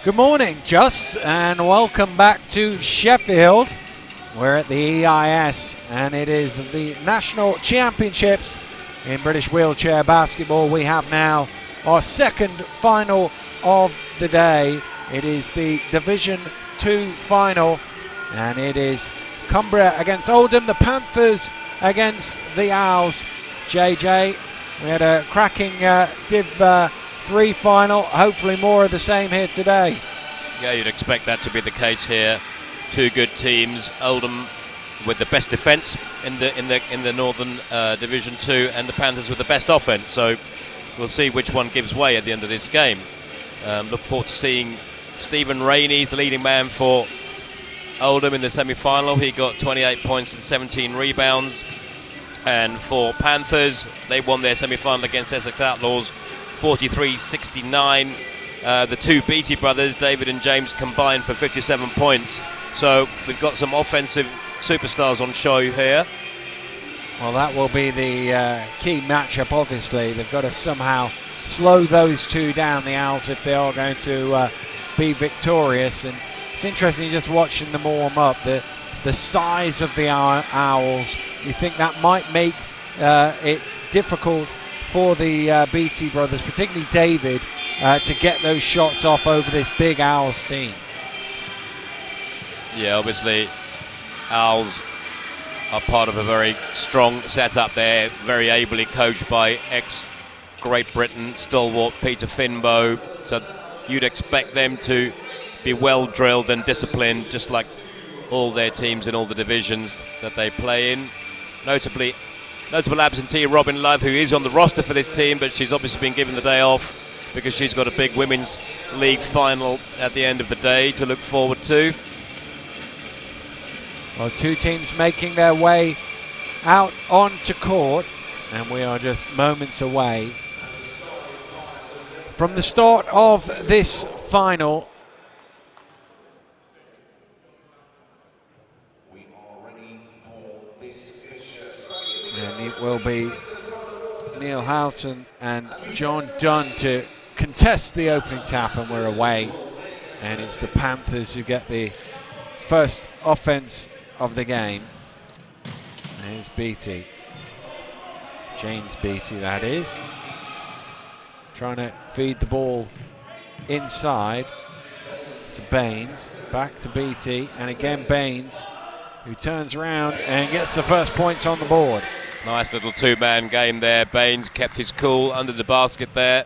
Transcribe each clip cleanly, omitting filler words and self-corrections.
Good morning, Just, and welcome back to Sheffield. We're at the EIS, and it is the National Championships in British wheelchair basketball. We have now our second final of the day. It is the Division 2 final, and it is Cumbria against Oldham, the Panthers against the Owls. JJ, we had a cracking Div 3 final, hopefully more of the same here today. Yeah, you'd expect that to be the case here. Two good teams, Oldham with the best defence in the Northern Division 2, and the Panthers with the best offence. So we'll see which one gives way at the end of this game. Look forward to seeing Stephen Rainey, the leading man for Oldham in the semi-final. He got 28 points and 17 rebounds. And for Panthers, they won their semi-final against Essex Outlaws 43-69. The two Beattie brothers, David and James, combined for 57 points. So we've got some offensive superstars on show here. Well, that will be the key matchup, obviously. They've got to somehow slow those two down, the Owls, if they are going to be victorious. And it's interesting just watching them warm up. The size of the Owls, you think that might make it difficult for the Beattie brothers, particularly David, to get those shots off over this big Owls team. Yeah, obviously Owls are part of a very strong setup there, very ably coached by ex-Great Britain stalwart Peter Finbow. So you'd expect them to be well drilled and disciplined, just like all their teams in all the divisions that they play in. Notable absentee Robin Love, who is on the roster for this team, but she's obviously been given the day off because she's got a big Women's League final at the end of the day to look forward to. Well, two teams making their way out onto court, and we are just moments away from the start of this final. And it will be Neil Houghton and John Dunn to contest the opening tap, and we're away. And it's the Panthers who get the first offense of the game. There's Beattie. James Beattie, that is. Trying to feed the ball inside to Baines. Back to Beattie, and again Baines, who turns around and gets the first points on the board. Nice little two-man game there. Baines kept his cool under the basket there.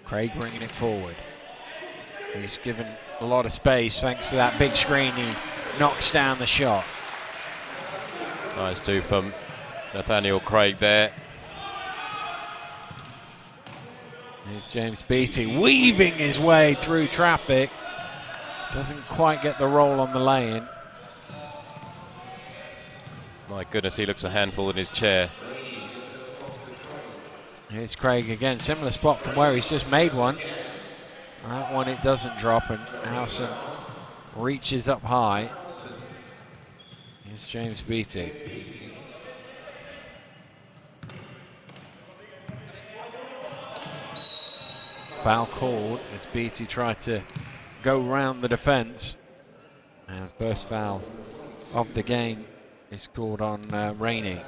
Craig bringing it forward. He's given a lot of space thanks to that big screen. He knocks down the shot. Nice two from Nathaniel Craig there. Here's James Beattie weaving his way through traffic. Doesn't quite get the roll on the lay-in. My goodness, he looks a handful in his chair. Here's Craig again, similar spot from where he's just made one. That one it doesn't drop, and Howson reaches up high. Here's James Beattie. Foul called as Beattie tried to go round the defence. And first foul of the game is called on Rainey.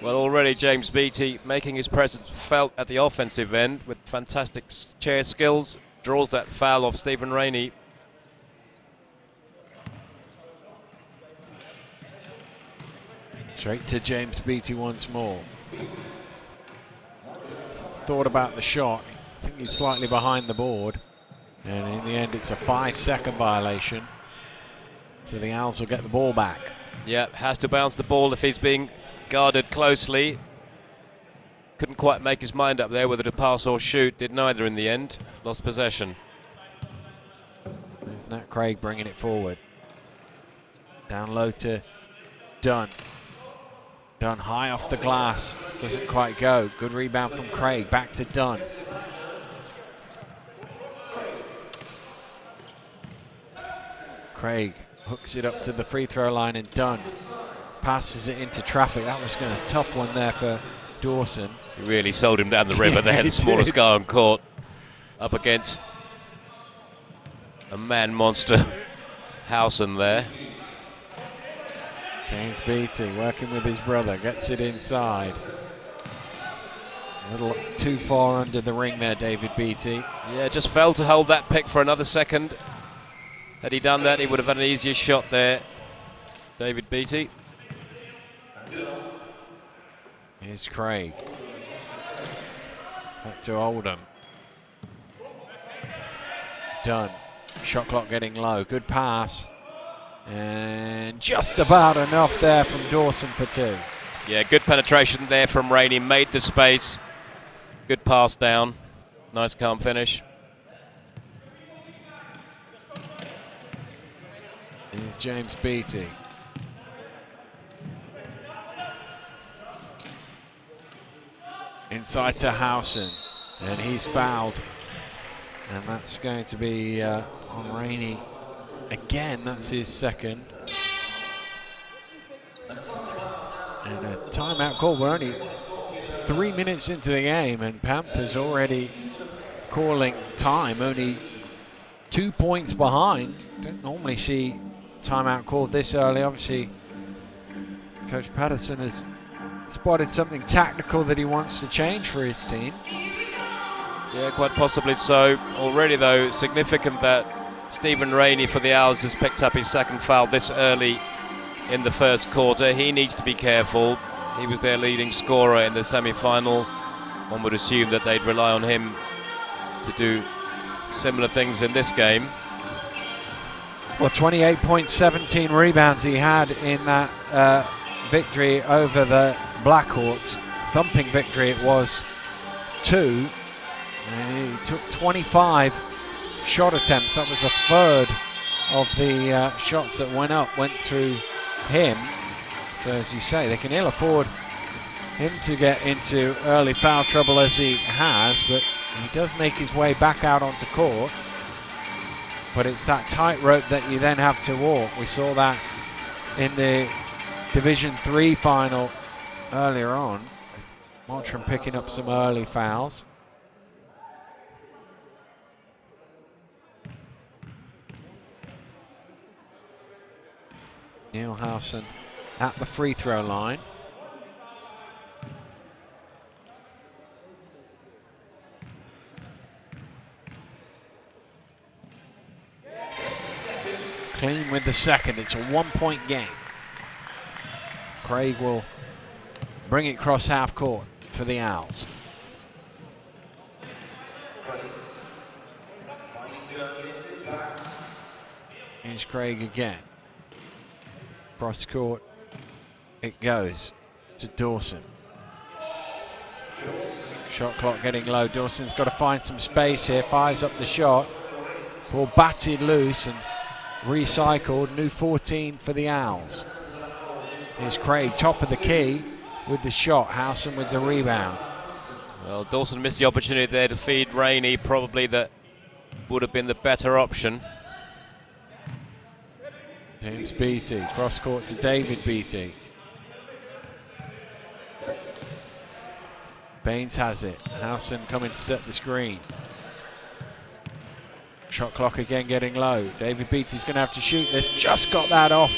Well, already James Beattie making his presence felt at the offensive end with fantastic chair skills. Draws that foul off Stephen Rainey. Straight to James Beattie once more. Thought about the shot. I think he's slightly behind the board. And in the end, it's a 5-second violation. So the Owls will get the ball back. Yeah, has to bounce the ball if he's being guarded closely. Couldn't quite make his mind up there whether to pass or shoot. Did neither in the end. Lost possession. There's Nat Craig bringing it forward. Down low to Dunn. Dunn high off the glass. Doesn't quite go. Good rebound from Craig. Back to Dunn. Craig hooks it up to the free throw line, and Dunn passes it into traffic. That was a tough one there for Dawson. He really sold him down the river there, the smallest guy on court, up against a man monster, Howson there. James Beattie working with his brother, gets it inside. A little too far under the ring there, David Beattie. Yeah, just failed to hold that pick for another second. Had he done that, he would have had an easier shot there, David Beattie. Here's Craig. Back to Oldham. Dunn. Shot clock getting low. Good pass. And just about enough there from Dawson for two. Yeah, good penetration there from Rainey. Made the space. Good pass down. Nice calm finish. Here's James Beattie. Inside to Howson. And he's fouled. And that's going to be on Rainey again. That's his second. And a timeout call. We're only 3 minutes into the game, and Panthers already calling time. Only 2 points behind. Don't normally see timeout called this early. Obviously, Coach Patterson has spotted something tactical that he wants to change for his team. Yeah, quite possibly so. Already, though, significant that Stephen Rainey for the Owls has picked up his second foul this early in the first quarter. He needs to be careful. He was their leading scorer in the semi-final. One would assume that they'd rely on him to do similar things in this game. Well, 28 points, 17 rebounds he had in that victory over the Blackhawks. Thumping victory it was, 2. And he took 25 shot attempts. That was a third of the shots that went through him. So as you say, they can ill afford him to get into early foul trouble as he has, but he does make his way back out onto court. But it's that tightrope that you then have to walk. We saw that in the Division 3 final earlier on. Mottram picking up some early fouls. Neil Howson at the free throw line. Clean with the second. It's a 1-point game. Craig will bring it across half court for the Owls. Here's Craig again. Cross court it goes to Dawson. Shot clock getting low. Dawson's got to find some space here. Fires up the shot. Ball batted loose and recycled. New 14 for the Owls. Here's Craig, top of the key with the shot. Howson with the rebound. Well, Dawson missed the opportunity there to feed Rainey. Probably that would have been the better option. James Beattie, cross court to David Beattie. Baines has it. Howson coming to set the screen. Shot clock again getting low. David Beattie's going to have to shoot this. Just got that off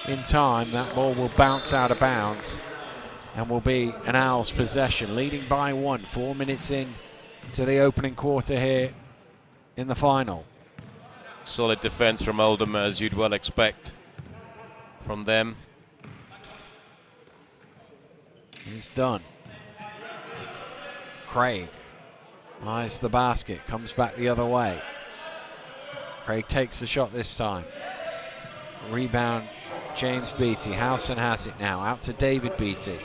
in time. That ball will bounce out of bounds and will be an Owls possession. Leading by 1, 4 minutes in to the opening quarter here in the final. Solid defense from Oldham, as you'd well expect from them. He's done. Craig eyes the basket, comes back the other way. Craig takes the shot this time. Rebound, James Beattie. Howson has it now, out to David Beattie.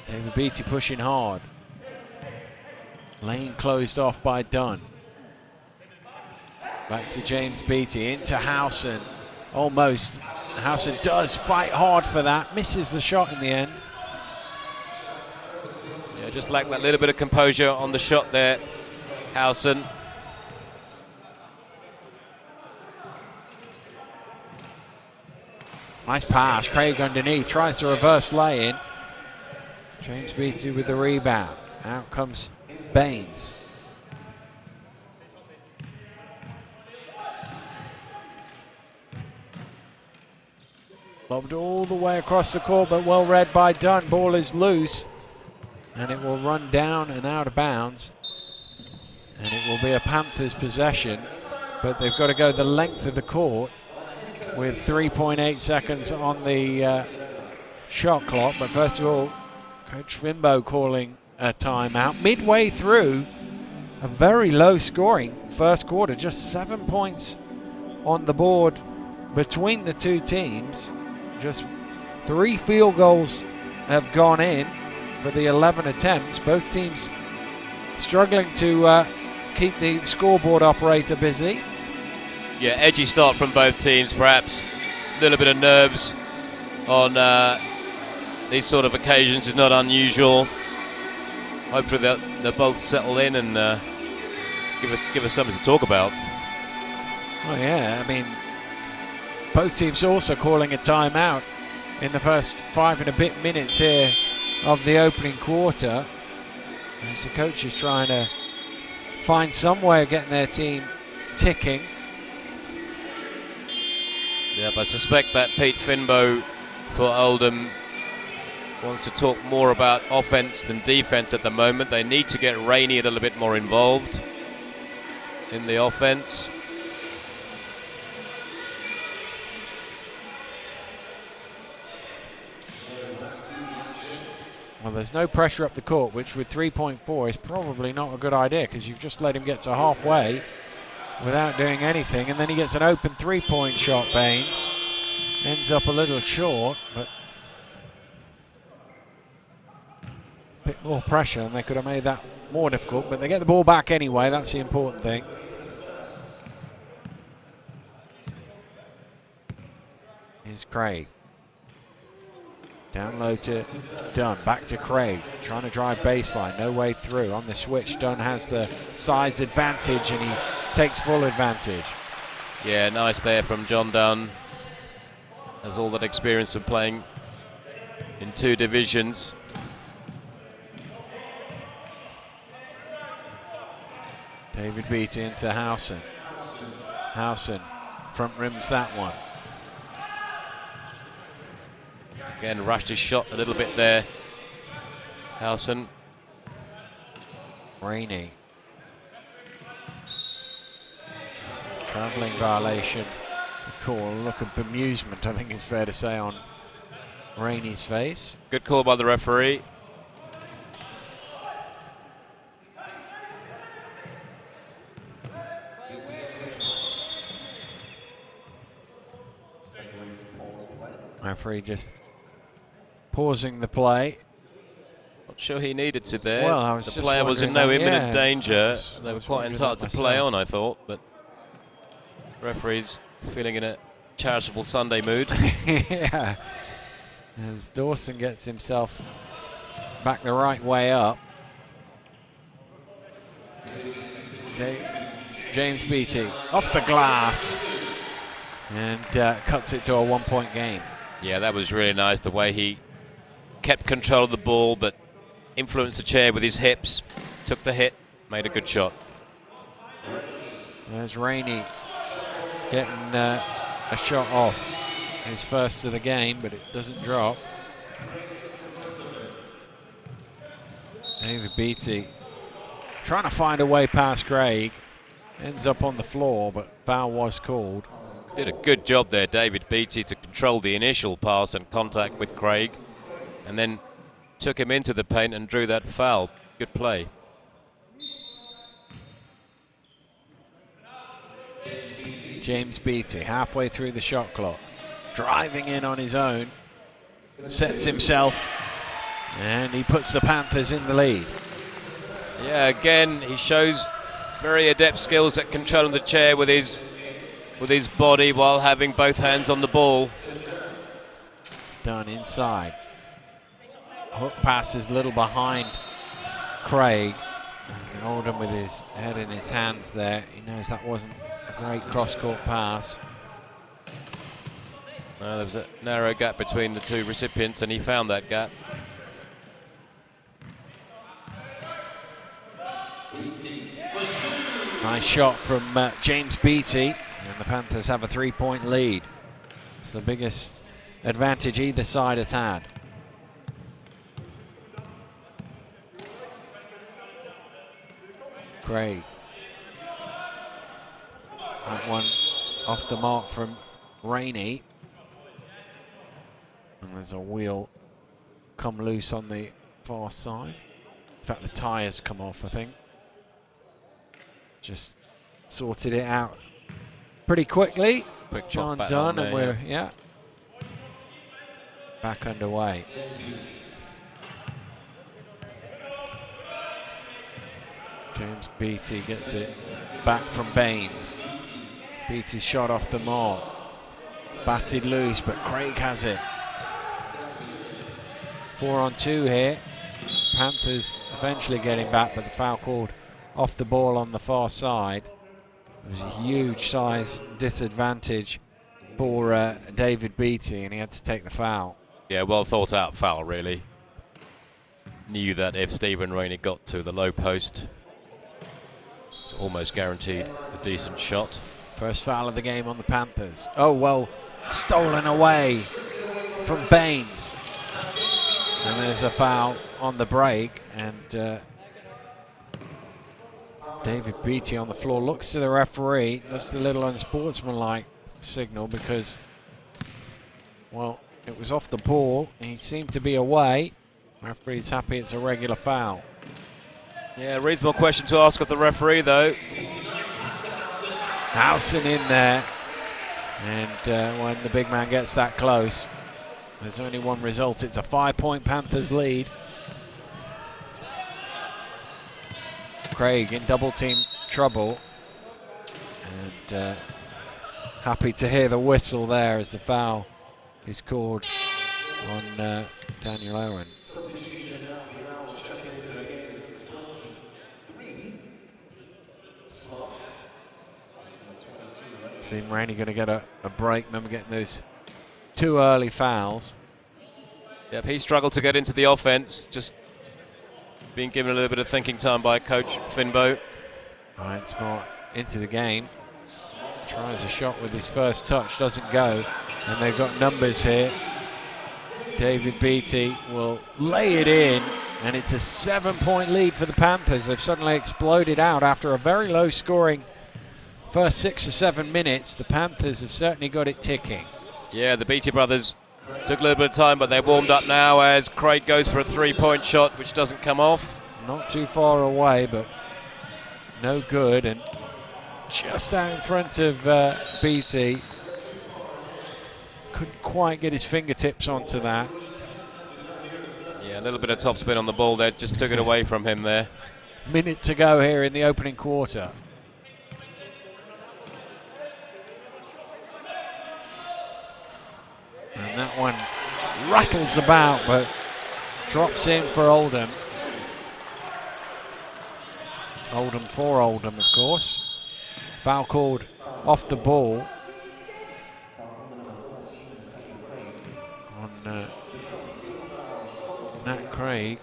David Beattie pushing hard. Lane closed off by Dunn. Back to James Beattie, into Howson. Almost. Howson does fight hard for that. Misses the shot in the end. Yeah, just lacked that little bit of composure on the shot there, Howson. Nice pass. Craig underneath. Tries to reverse lay-in. James Beattie with the rebound. Out comes Baines. Lobbed all the way across the court, but well read by Dunn. Ball is loose, and it will run down and out of bounds. And it will be a Panthers possession, but they've got to go the length of the court with 3.8 seconds on the shot clock. But first of all, Coach Fimbo calling a timeout. Midway through a very low scoring first quarter, just 7 points on the board between the two teams. Just 3 field goals have gone in for the 11 attempts. Both teams struggling to keep the scoreboard operator busy. Yeah, edgy start from both teams, perhaps a little bit of nerves on these sort of occasions is not unusual. Hopefully they'll both settle in and give us something to talk about. Oh yeah, I mean, both teams also calling a timeout in the first 5 and a bit minutes here of the opening quarter, as the coach is trying to find some way of getting their team ticking. Yeah, but I suspect that Pete Finbo for Oldham wants to talk more about offense than defense at the moment. They need to get Rainey a little bit more involved in the offense. Well, there's no pressure up the court, which with 3.4 is probably not a good idea, because you've just let him get to halfway without doing anything, and then he gets an open 3-point shot. Baines ends up a little short, but a bit more pressure, and they could have made that more difficult, but they get the ball back anyway. That's the important thing. Here's Craig. Down low to Dunn, back to Craig, trying to drive baseline, no way through. On the switch, Dunn has the size advantage and he takes full advantage. Yeah, nice there from John Dunn. Has all that experience of playing in 2 divisions. David Beattie into Howson. Howson front rims that one. Again, rushed his shot a little bit there, Howson. Rainey. Travelling violation. Cool, look of bemusement, I think it's fair to say, on Rainey's face. Good call by the referee. Referee just pausing the play. Not sure he needed to there. Well, I was the just player was in wondering no that, imminent yeah. danger. They I were was quite wondering entitled that to play myself. on, I thought, but referee's feeling in a charitable Sunday mood. Yeah. As Dawson gets himself back the right way up. James Beattie off the glass and cuts it to a 1-point game. Yeah, that was really nice, the way he kept control of the ball but influenced the chair with his hips, took the hit, made a good shot. There's Rainey getting a shot off. His first of the game, but it doesn't drop. David Beattie trying to find a way past Craig. Ends up on the floor, but foul was called. Did a good job there, David Beattie, to control the initial pass and contact with Craig, and then took him into the paint and drew that foul. Good play. James Beattie halfway through the shot clock, driving in on his own, sets himself, and he puts the Panthers in the lead. Yeah, again, he shows very adept skills at controlling the chair with his body while having both hands on the ball. Done inside. Hook pass is a little behind Craig. And Oldham with his head in his hands there. He knows that wasn't a great cross-court pass. There was a narrow gap between the two recipients, and he found that gap. Nice shot from James Beattie, and the Panthers have a 3-point lead. It's the biggest advantage either side has had. Craig. That one off the mark from Rainey. And there's a wheel come loose on the far side. In fact, the tyres come off, I think. Just sorted it out pretty quickly. Quick John back Dunn, on there, and we're back underway. James Beattie gets it back from Baines. Beattie's shot off the mark. Batted loose, but Craig has it. 4-on-2 here. Panthers eventually getting back, but the foul called off the ball on the far side. It was a huge size disadvantage for David Beattie, and he had to take the foul. Yeah, well thought out foul, really. Knew that if Stephen Rainey got to the low post, it's almost guaranteed a decent shot. First foul of the game on the Panthers. Oh, well, stolen away from Baines. And there's a foul on the break, and David Beattie on the floor looks to the referee. That's the little unsportsmanlike signal because, well, it was off the ball. He seemed to be away. Referee's happy it's a regular foul. Yeah, reasonable question to ask of the referee, though. Howson in there, and when the big man gets that close, there's only one result. It's a 5-point Panthers lead. Craig in double team trouble, and happy to hear the whistle there as the foul is called on Daniel Owen. Stephen Rainey going to get a break. Remember getting those 2 early fouls. Yep, he struggled to get into the offense, just being given a little bit of thinking time by Coach Finbo. Right, Smart into the game. Tries a shot with his first touch, doesn't go. And they've got numbers here. David Beattie will lay it in, and it's a 7-point lead for the Panthers. They've suddenly exploded out after a very low scoring first 6 or 7 minutes. The Panthers have certainly got it ticking. Yeah, the Beattie brothers took a little bit of time, but they're warmed up now as Craig goes for a 3-point shot, which doesn't come off. Not too far away, but no good, and just out in front of Beattie. Couldn't quite get his fingertips onto that. Yeah, a little bit of topspin on the ball there, just took it away from him there. Minute to go here in the opening quarter. And that one rattles about, but drops in for Oldham. Oldham for Oldham, of course. Foul called off the ball on Nat Craig.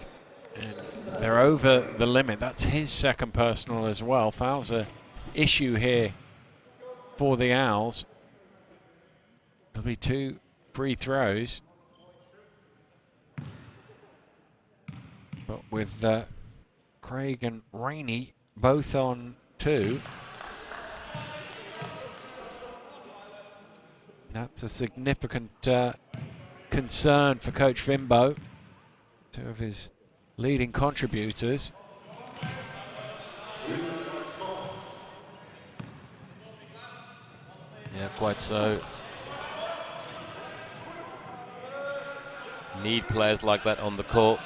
And they're over the limit. That's his second personal as well. Foul's an issue here for the Owls. There'll be 2 free throws. But with Craig and Rainey both on 2, that's a significant concern for Coach Finbo. 2 of his leading contributors. Yeah, quite so. Need players like that on the court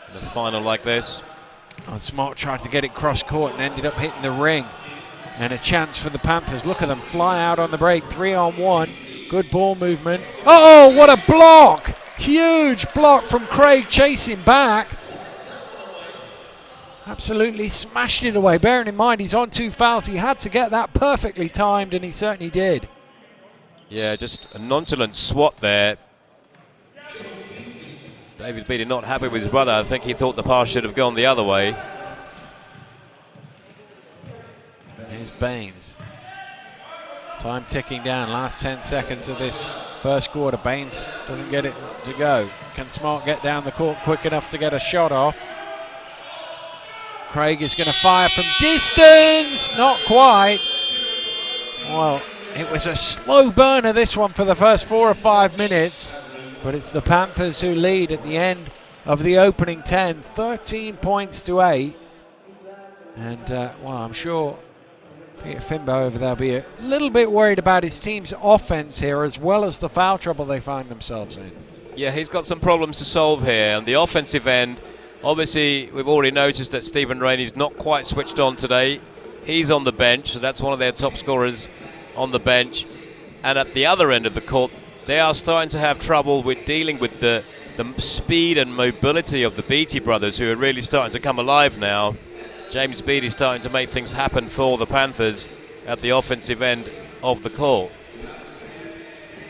in a final like this. Oh, Smart tried to get it cross court and ended up hitting the ring. And a chance for the Panthers. Look at them fly out on the break. 3-on-1. Good ball movement. Oh, what a block! Huge block from Craig chasing back. Absolutely smashed it away. Bearing in mind he's on 2 fouls. He had to get that perfectly timed, and he certainly did. Yeah, just a nonchalant swat there. David Beattie not happy with his brother. I think he thought the pass should have gone the other way. Here's Baines. Time ticking down, last 10 seconds of this first quarter. Baines doesn't get it to go. Can Smart get down the court quick enough to get a shot off? Craig is going to fire from distance, not quite. Well, it was a slow burner, this one, for the first 4 or 5 minutes, but it's the Panthers who lead at the end of the opening 10, 13 points to 8. And, well, I'm sure Peter Finbo over there will be a little bit worried about his team's offense here, as well as the foul trouble they find themselves in. Yeah, he's got some problems to solve here. On the offensive end, obviously, we've already noticed that Stephen Rainey's not quite switched on today. He's on the bench, so that's one of their top scorers on the bench. And at the other end of the court, they are starting to have trouble with dealing with the speed and mobility of the Beattie brothers, who are really starting to come alive now. James Beattie starting to make things happen for the Panthers at the offensive end of the court.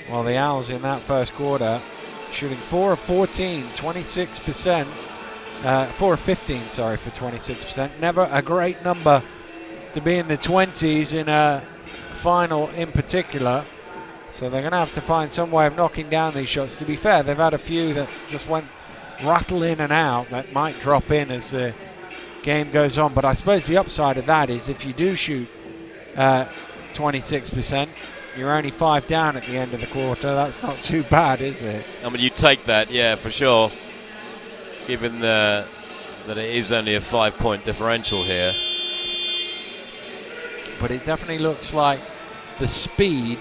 Well, the Owls in that first quarter shooting 4 of 14, 26%. 4 of 15, sorry, for 26%. Never a great number to be in the 20s in a final in particular. So they're going to have to find some way of knocking down these shots. To be fair, they've had a few that just went rattle in and out that might drop in as the game goes on. But I suppose the upside of that is if you do shoot 26%, you're only 5 down at the end of the quarter. That's not too bad, is it? I mean, you take that, yeah, for sure, given that it is only a 5-point differential here. But it definitely looks like the speed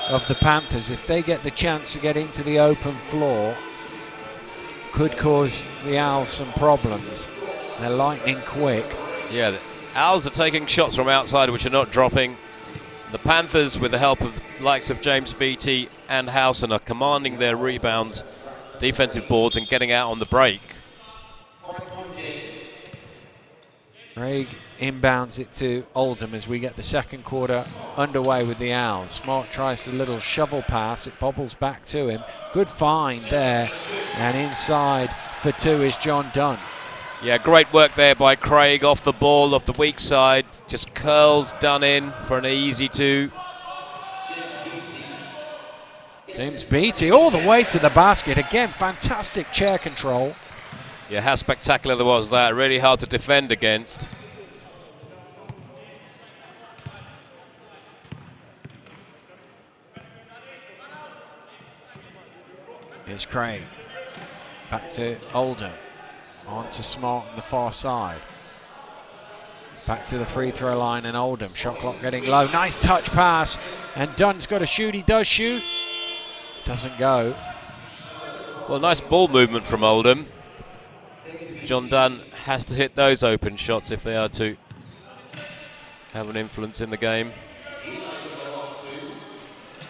of the Panthers, if they get the chance to get into the open floor, could cause the Owls some problems. They're lightning quick. Yeah, the Owls are taking shots from outside which are not dropping. The Panthers, with the help of likes of James Beattie and Howson, are commanding their rebounds, defensive boards, and getting out on the break. Craig inbounds it to Oldham as we get the second quarter underway with the Owls. Smart tries the little shovel pass. It bobbles back to him. Good find there. And inside for 2 is John Dunn. Yeah, great work there by Craig off the ball, off the weak side. Just curls Dunn in for an easy 2. James Beattie all the way to the basket. Again, fantastic chair control. Yeah, how spectacular was that. Really hard to defend against. Here's Craig. Back to Oldham. On to Smart on the far side. Back to the free throw line and Oldham. Shot clock getting low. Nice touch pass. And Dunn's got to shoot. He does shoot. Doesn't go. Well, nice ball movement from Oldham. John Dunn has to hit those open shots if they are to have an influence in the game.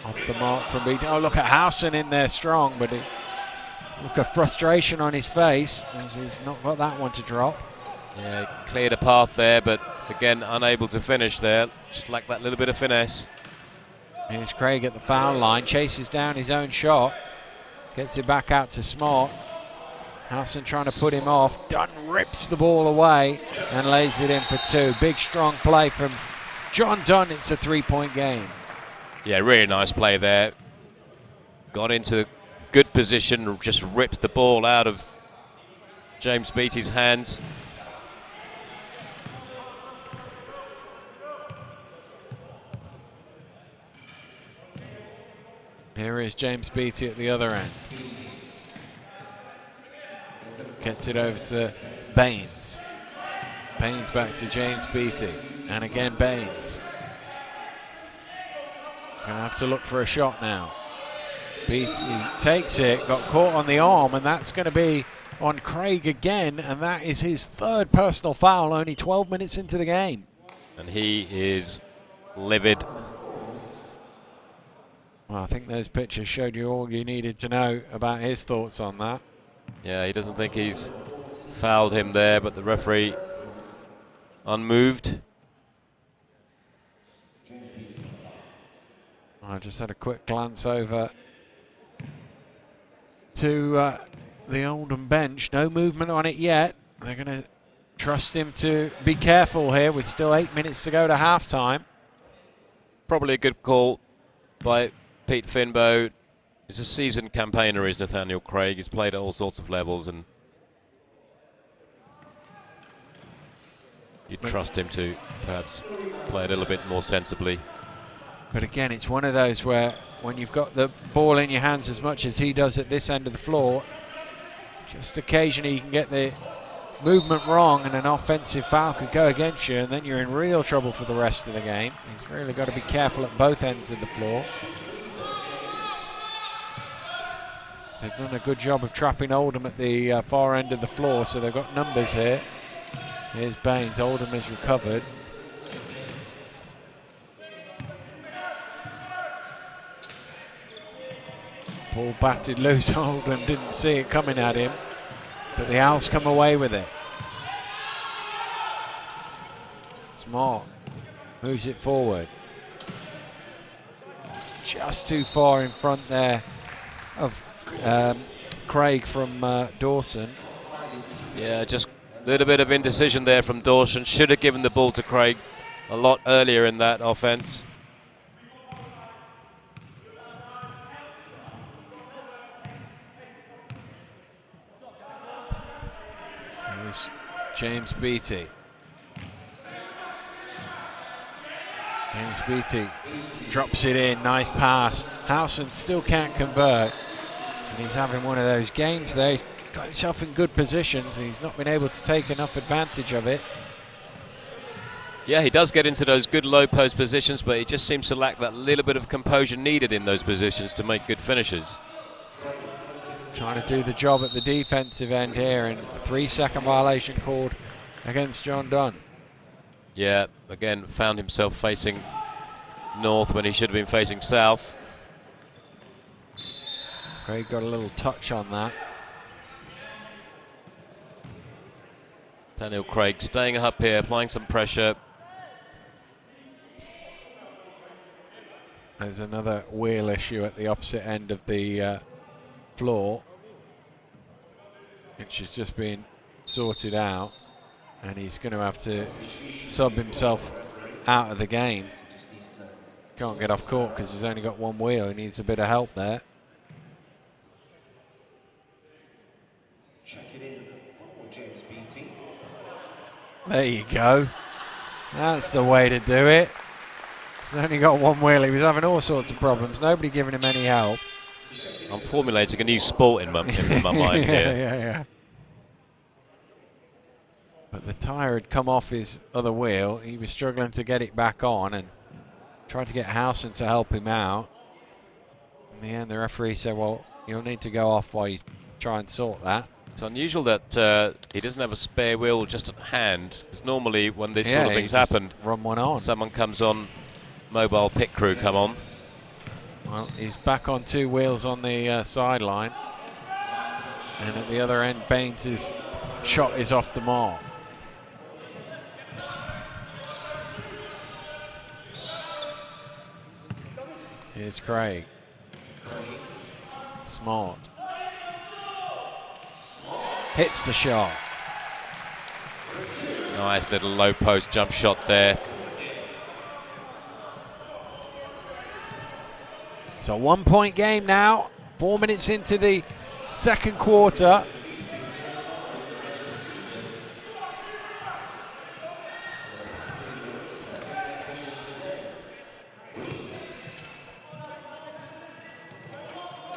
Off the mark from Beattie. Oh, look at Howson in there strong, but look at frustration on his face as he's not got that one to drop. Yeah, cleared a path there, but again, unable to finish there. Just lacked that little bit of finesse. Here's Craig at the foul line, chases down his own shot, gets it back out to Smart. Howson trying to put him off. Dunn rips the ball away and lays it in for 2. Big, strong play from John Dunn. It's a 3-point game. Yeah, really nice play there. Got into good position, just ripped the ball out of James Beattie's hands. Here is James Beattie at the other end. Gets it over to Baines. Baines back to James Beattie. And again Baines. Gonna have to look for a shot now. Beattie takes it, got caught on the arm, and that's going to be on Craig again, and that is his 3rd personal foul, only 12 minutes into the game. And he is livid. Well, I think those pictures showed you all you needed to know about his thoughts on that. Yeah, he doesn't think he's fouled him there, but the referee unmoved. I just had a quick glance over to the Oldham bench. No movement on it yet. They're going to trust him to be careful here with still 8 minutes to go to half-time. Probably a good call by Pete Finbow. He's a seasoned campaigner, is Nathaniel Craig. He's played at all sorts of levels, and you'd trust him to perhaps play a little bit more sensibly. But again, it's one of those where when you've got the ball in your hands as much as he does at this end of the floor, just occasionally you can get the movement wrong and an offensive foul could go against you, and then you're in real trouble for the rest of the game. He's really got to be careful at both ends of the floor. They've done a good job of trapping Oldham at the far end of the floor, so they've got numbers here. Here's Baines. Oldham has recovered. Ball batted loose. Oldham didn't see it coming at him, but the Owls come away with it. Smart moves it forward. Just too far in front there of Craig from Dawson. Yeah, just a little bit of indecision there from Dawson. Should have given the ball to Craig a lot earlier in that offense. Here's James Beattie. James Beattie drops it in, nice pass. Howson still can't convert, and he's having one of those games there. He's got himself in good positions, and he's not been able to take enough advantage of it. Yeah, he does get into those good low post positions, but he just seems to lack that little bit of composure needed in those positions to make good finishes. Trying to do the job at the defensive end here, and a 3-second violation called against John Dunn. Yeah, again, found himself facing north when he should have been facing south. Craig got a little touch on that. Daniel Craig staying up here, applying some pressure. There's another wheel issue at the opposite end of the floor, which is just being sorted out, and he's going to have to sub himself out of the game. Can't get off court because he's only got one wheel. He needs a bit of help there. There you go. That's the way to do it. He's only got one wheel. He was having all sorts of problems. Nobody giving him any help. I'm formulating a new sport in my mind here. Yeah. But the tyre had come off his other wheel. He was struggling to get it back on and tried to get Howson to help him out. In the end, the referee said, well, you'll need to go off while you try and sort that. It's unusual that he doesn't have a spare wheel just at hand, because normally when this sort of things happen, run one on. Someone comes on, mobile pit crew come on. Well, he's back on two wheels on the sideline. And at the other end, Baines' shot is off the mark. Here's Craig. Smart. Hits the shot. Nice little low post jump shot there. It's a 1-point game now. 4 minutes into the second quarter.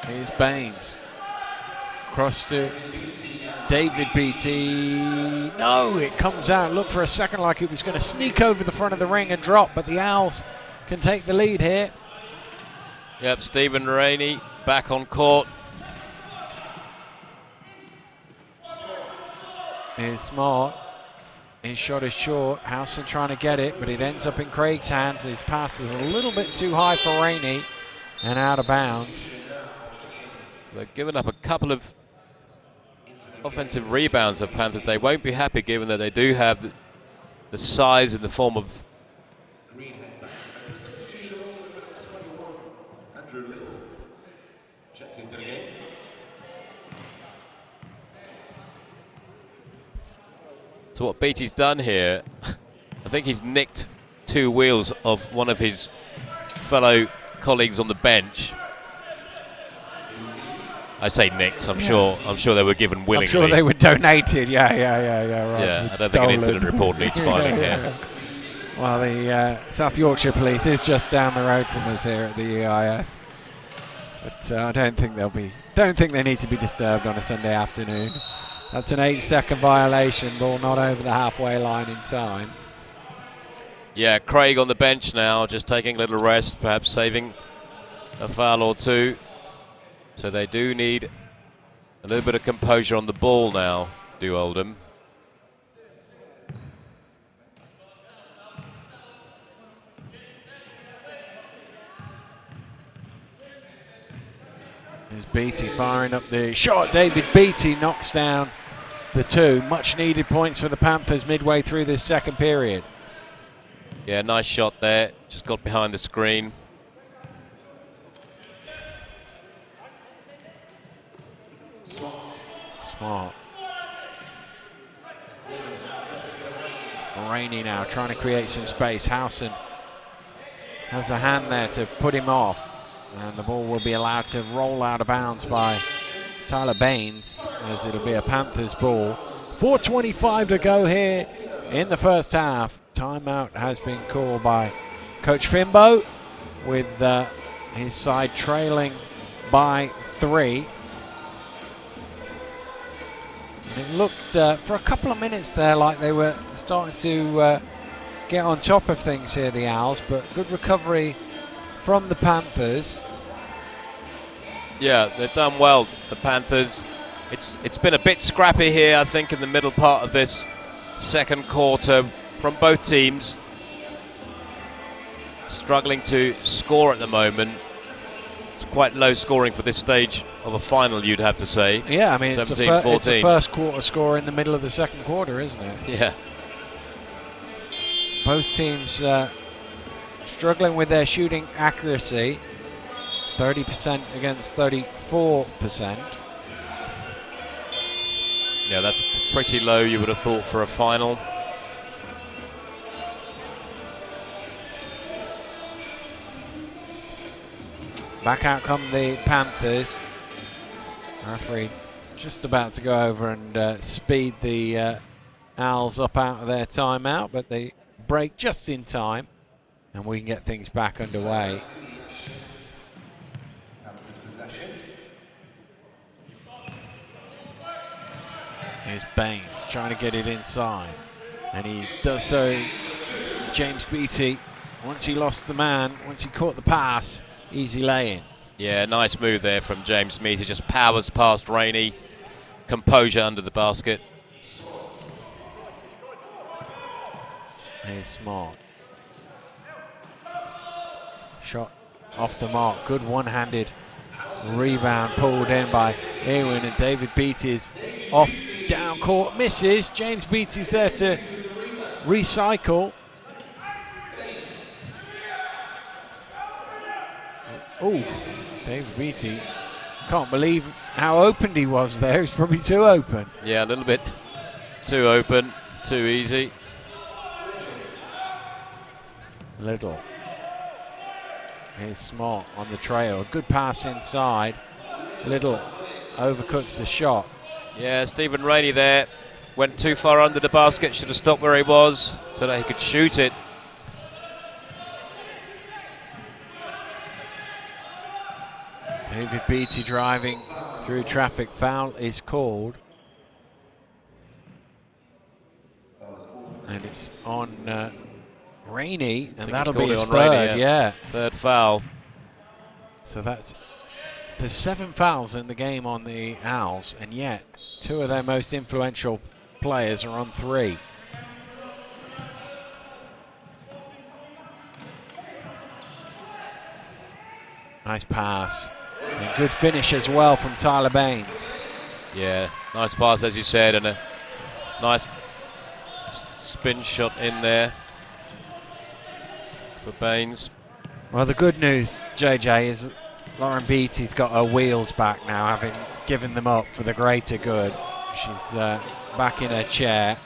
Here's Baines. Cross to David Beattie. No, it comes out. Looked for a second like it was going to sneak over the front of the ring and drop, but the Owls can take the lead here. Yep, Stephen Rainey back on court. Here's Smart. His shot is short. Howson trying to get it, but it ends up in Craig's hands. His pass is a little bit too high for Rainey and out of bounds. They've given up a couple of offensive rebounds of Panthers. They won't be happy given that they do have the size in the form of So what Beattie's done here, I think he's nicked 2 wheels of one of his fellow colleagues on the bench. I say nicked. I'm sure they were given willingly. I'm sure they were donated. Yeah. Right. Yeah, I don't think an incident report needs filing here. Well, the South Yorkshire Police is just down the road from us here at the EIS, but I don't think they need to be disturbed on a Sunday afternoon. That's an 8-second violation. Ball not over the halfway line in time. Yeah, Craig on the bench now, just taking a little rest, perhaps saving a foul or two. So they do need a little bit of composure on the ball now, do Oldham. There's Beattie firing up the shot. David Beattie knocks down the 2. Much needed points for the Panthers midway through this second period. Yeah, nice shot there. Just got behind the screen. Smart. Rainey now trying to create some space. Howson has a hand there to put him off, and the ball will be allowed to roll out of bounds by Tyler Baines, as it'll be a Panthers ball. 4:25 to go here in the first half. Timeout has been called by Coach Fimbo, with his side trailing by 3. And it looked for a couple of minutes there like they were starting to get on top of things here, the Owls, but good recovery from the Panthers. Yeah, they've done well, the Panthers. It's been a bit scrappy here, I think, in the middle part of this second quarter from both teams. Struggling to score at the moment. It's quite low scoring for this stage of a final, you'd have to say. Yeah, I mean, it's a first quarter score in the middle of the second quarter, isn't it? Yeah. Both teams struggling with their shooting accuracy. 30% against 34%. Yeah, that's pretty low, you would have thought, for a final. Back out come the Panthers. Referee just about to go over and speed the Owls up out of their timeout, but they break just in time and we can get things back underway. Here's Baines trying to get it inside, and he does so. James Beattie, once he lost the man, once he caught the pass, easy lay-in. Yeah, nice move there from James Beattie, just powers past Rainey, composure under the basket. Here's Smart. Shot off the mark, good one-handed rebound pulled in by Ewan, and David Beattie is off down court, misses. James Beattie's there to recycle. Oh, David Beattie, can't believe how open he was there. He was probably too open. Yeah, a little bit too open, too easy. Little. Here's Smart on the trail. Good pass inside. Little overcooks the shot. Yeah, Stephen Rainey there went too far under the basket. Should have stopped where he was so that he could shoot it. David Beattie driving through traffic. Foul is called. And it's on Rainey, and that'll be his third. Rainey, yeah. Third foul. So there's 7 fouls in the game on the Owls, and yet 2 of their most influential players are on 3. Nice pass. And good finish as well from Tyler Baines. Yeah, nice pass as you said, and a nice spin shot in there for Baines. Well, the good news, JJ, is Lauren Beattie's got her wheels back now, having given them up for the greater good. She's back in her chair.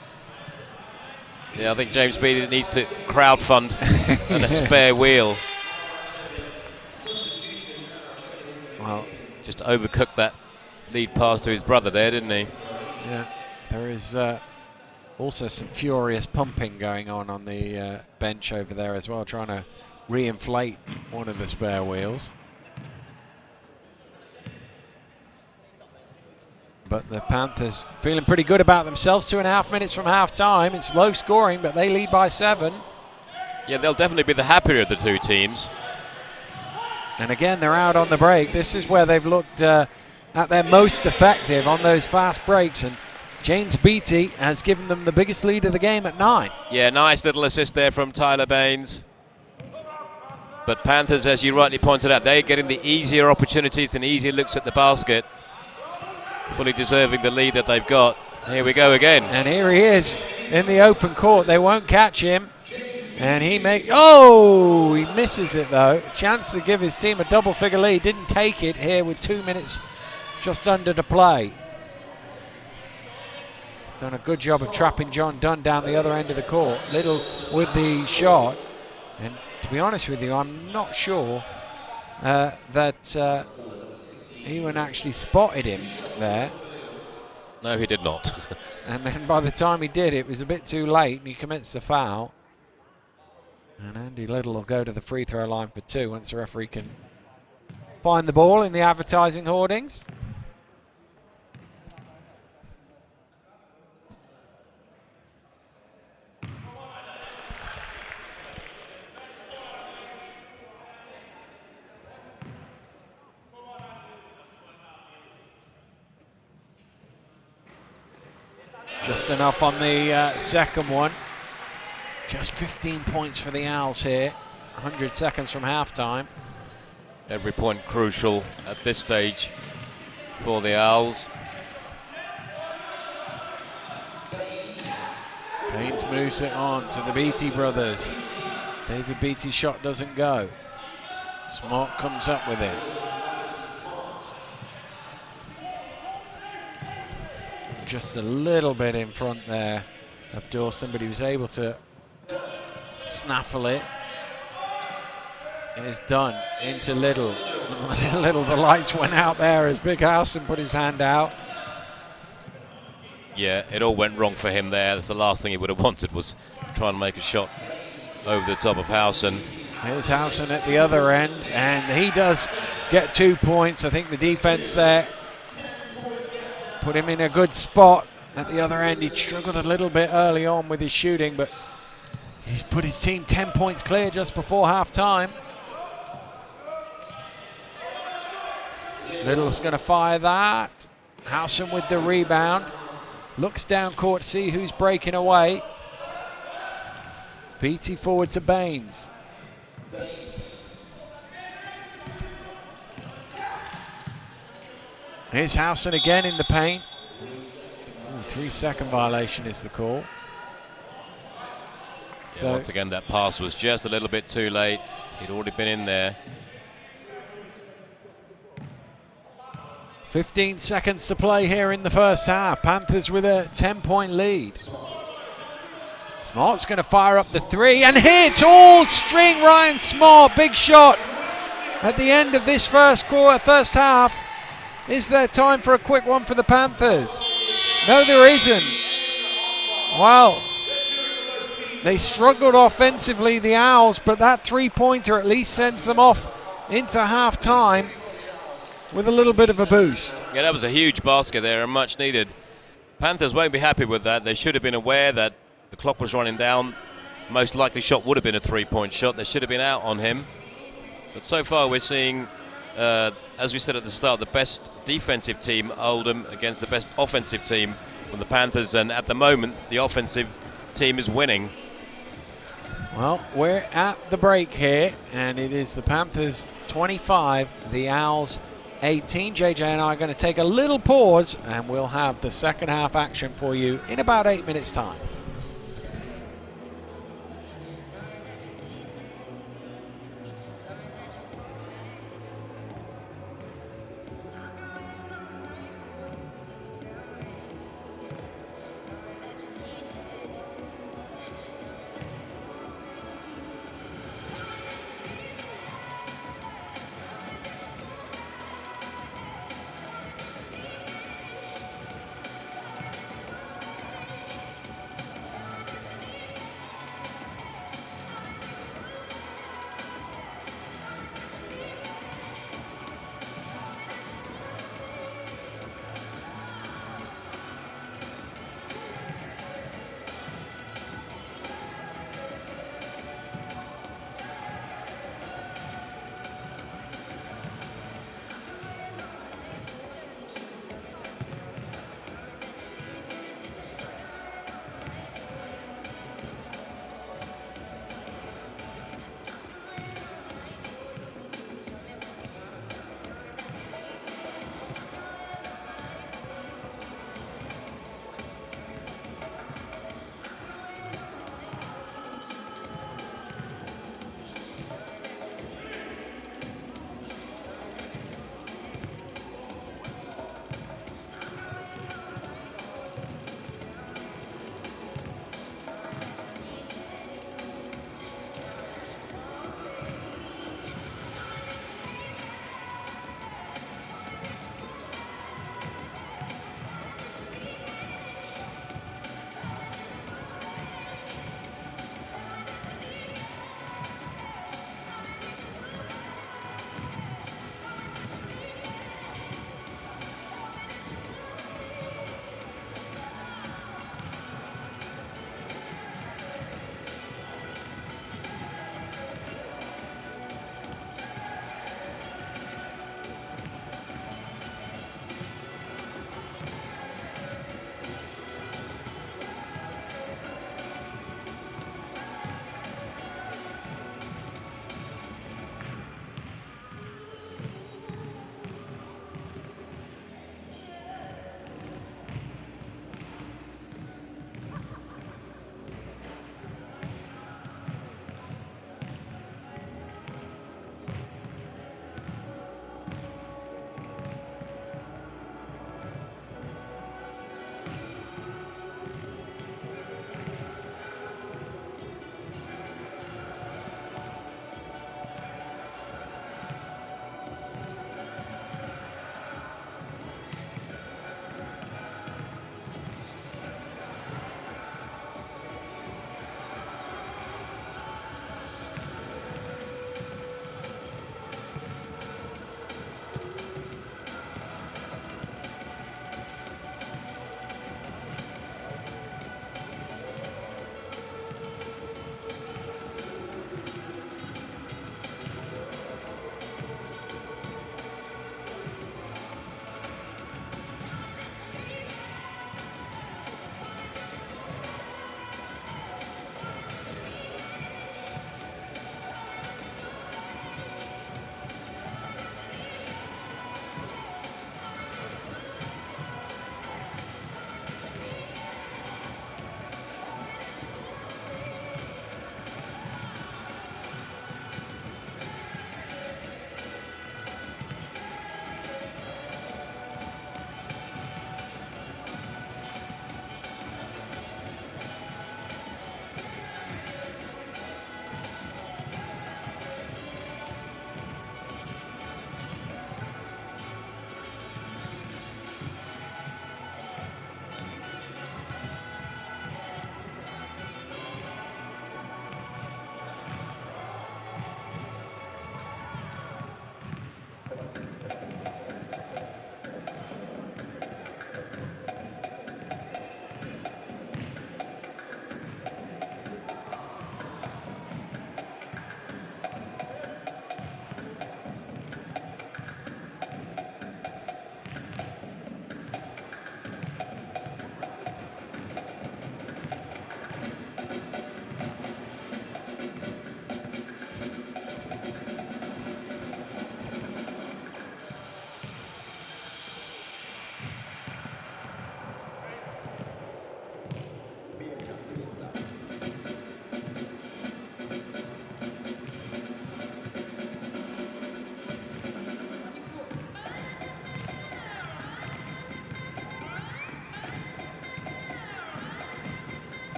Yeah, I think James Beattie needs to crowdfund and a spare wheel. Well, just overcooked that lead pass to his brother there, didn't he? yeah, there is also some furious pumping going on the bench over there as well, trying to re-inflate one of the spare wheels. But the Panthers feeling pretty good about themselves. 2.5 minutes from half-time. It's low scoring, but they lead by 7. Yeah, they'll definitely be the happier of the two teams. And again, they're out on the break. This is where they've looked at their most effective on those fast breaks. And James Beattie has given them the biggest lead of the game at 9. Yeah, nice little assist there from Tyler Baines. But Panthers, as you rightly pointed out, they're getting the easier opportunities and easier looks at the basket. Fully deserving the lead that they've got. Here we go again. And here he is in the open court. They won't catch him. And he he misses it though. Chance to give his team a double-figure lead. Didn't take it here with 2 minutes just under to play. He's done a good job of trapping John Dunn down the other end of the court. Little with the shot. And to be honest with you, I'm not sure that Ewan actually spotted him there. No, he did not. And then by the time he did, it was a bit too late, and he commits the foul. And Andy Little will go to the free throw line for 2 once the referee can find the ball in the advertising hoardings. Just enough on the second one. Just 15 points for the Owls here. 100 seconds from halftime. Every point crucial at this stage for the Owls. Baines moves it on to the Beattie brothers. David Beattie's shot doesn't go. Smart comes up with it. Just a little bit in front there of Dawson, but he was able to snaffle it. It is done into Little. Little, the lights went out there as Big Howson put his hand out. Yeah, it all went wrong for him there. That's the last thing he would have wanted, was to try and make a shot over the top of Howson. Here's Howson at the other end, and he does get 2 points. I think the defense there put him in a good spot at the other end. He'd struggled a little bit early on with his shooting, but he's put his team 10 points clear just before half-time. Little's going to fire that. Howson with the rebound. Looks down court to see who's breaking away. Beattie forward to Baines. Here's Howson again in the paint. 3-second violation is the call. Yeah, So once again, that pass was just a little bit too late. He'd already been in there. 15 seconds to play here in the first half. Panthers with a 10-point lead. Smart's going to fire up the 3 and hits all string. Ryan Smart, big shot at the end of this first half. Is there time for a quick one for the Panthers? No, there isn't. Well, they struggled offensively, the Owls, but that 3-pointer at least sends them off into half-time with a little bit of a boost. Yeah, that was a huge basket there and much needed. Panthers won't be happy with that. They should have been aware that the clock was running down. Most likely shot would have been a 3-point shot. They should have been out on him. But so far we're seeing, as we said at the start, the best defensive team, Oldham, against the best offensive team from the Panthers. And at the moment, the offensive team is winning. Well, we're at the break here, and it is the Panthers 25, the Owls 18. JJ and I are going to take a little pause, and we'll have the second half action for you in about 8 minutes' time.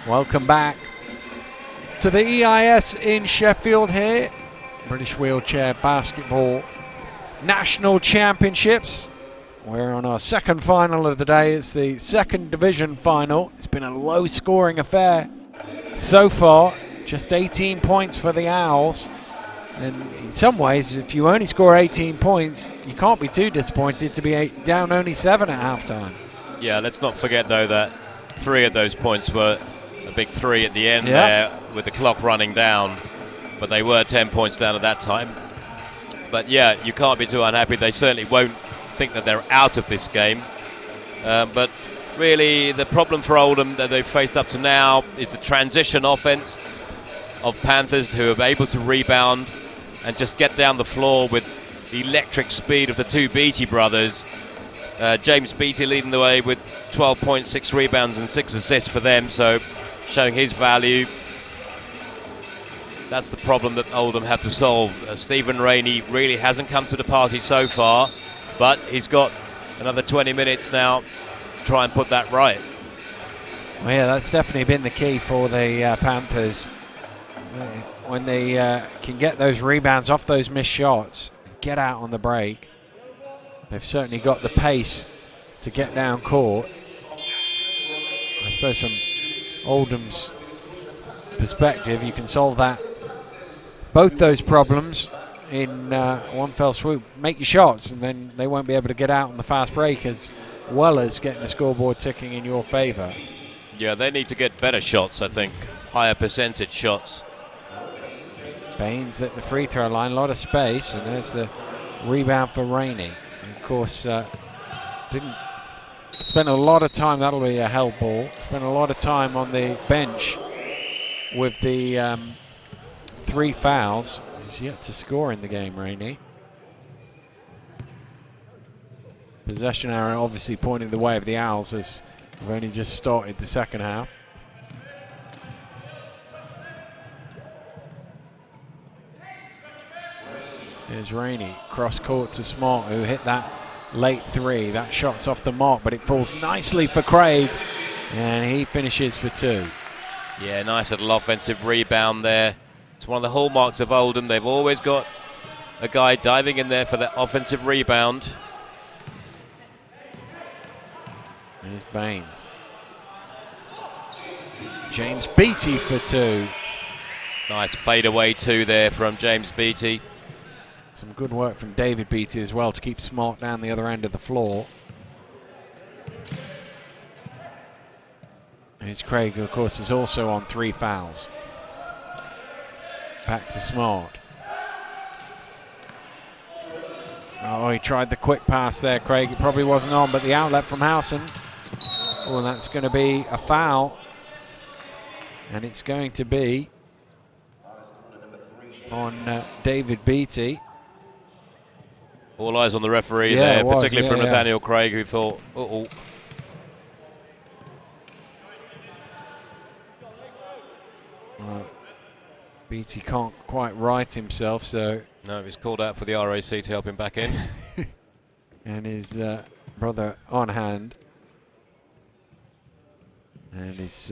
Welcome back to the EIS in Sheffield here. British Wheelchair Basketball National Championships. We're on our second final of the day. It's the second division final. It's been a low scoring affair so far. Just 18 points for the Owls. And in some ways, if you only score 18 points, you can't be too disappointed to be down only 7 at halftime. Yeah, let's not forget though that 3 of those points were a big 3 at the end there with the clock running down. But they were 10 points down at that time. But yeah, you can't be too unhappy. They certainly won't think that they're out of this game. But really, the problem for Oldham that they've faced up to now is the transition offense of Panthers, who are able to rebound and just get down the floor with the electric speed of the 2 Beattie brothers. James Beattie leading the way with 12 points, 6 rebounds and 6 assists for them, so showing his value. That's the problem that Oldham have to solve. Stephen Rainey really hasn't come to the party so far, but he's got another 20 minutes now to try and put that right. Well, yeah, that's definitely been the key for the Panthers. When they can get those rebounds off those missed shots, get out on the break. They've certainly got the pace to get down court. I suppose from Oldham's perspective, you can solve both those problems in one fell swoop. Make your shots, and then they won't be able to get out on the fast break, as well as getting the scoreboard ticking in your favour. Yeah, they need to get better shots, I think. Higher percentage shots. Baines at the free throw line, a lot of space, and there's the rebound for Rainey. And of course, didn't spend a lot of time, that'll be a held ball, spent a lot of time on the bench with the 3 fouls. He's yet to score in the game, Rainey. Possession arrow obviously pointing the way of the Owls, as we've only just started the second half. Here's Rainey, cross court to Smart, who hit that late 3. That shot's off the mark, but it falls nicely for Craig, and he finishes for 2. Yeah, nice little offensive rebound there. It's one of the hallmarks of Oldham. They've always got a guy diving in there for that offensive rebound. Here's Baines. James Beattie for 2. Nice fadeaway 2 there from James Beattie. Some good work from David Beattie as well to keep Smart down the other end of the floor. Here's Craig, who of course is also on 3 fouls. Back to Smart. Oh, he tried the quick pass there, Craig. It probably wasn't on, but the outlet from Howson. Oh, that's going to be a foul. And it's going to be on David Beattie. All eyes on the referee there, particularly from yeah. Nathaniel Craig, who thought, uh-oh. Beattie can't quite right himself, so... No, he's called out for the RAC to help him back in. And his brother on hand. And his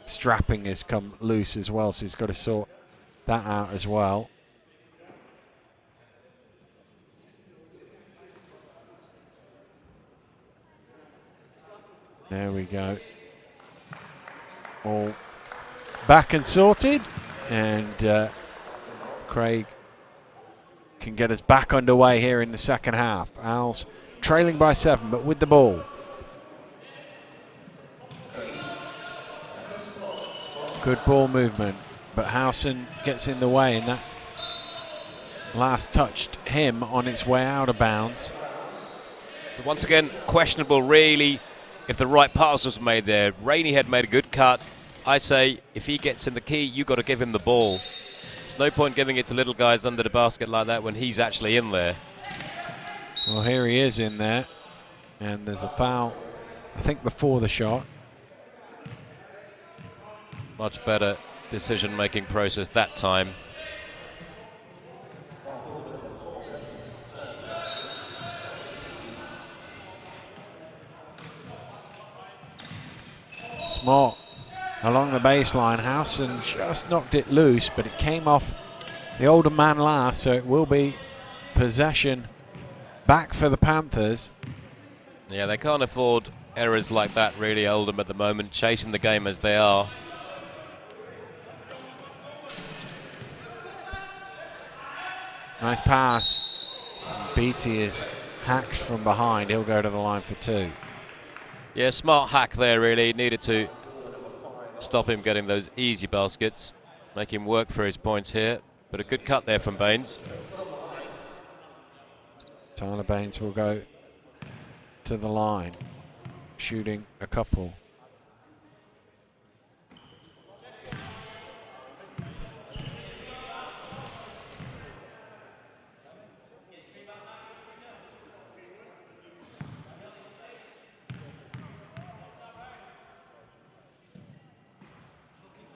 strapping has come loose as well, so he's got to sort that out as well. There we go. All back and sorted. And Craig can get us back underway here in the second half. Owls trailing by 7, but with the ball. Good ball movement, but Howson gets in the way, and that last touched him on its way out of bounds. But once again, questionable really if the right pass was made there. Rainey had made a good cut. I say if he gets in the key, you've got to give him the ball. There's no point giving it to little guys under the basket like that when he's actually in there. Well, here he is in there, and there's a foul, I think, before the shot. Much better decision-making process that time. Smart along the baseline. Howson just knocked it loose, but it came off the Oldham man last, so it will be possession back for the Panthers. Yeah, they can't afford errors like that, really, Oldham, at the moment, chasing the game as they are. Nice pass. Beattie is hacked from behind. He'll go to the line for 2. Yeah, smart hack there, really. Needed to stop him getting those easy baskets, make him work for his points here. But a good cut there from Baines. Tyler Baines will go to the line, shooting a couple.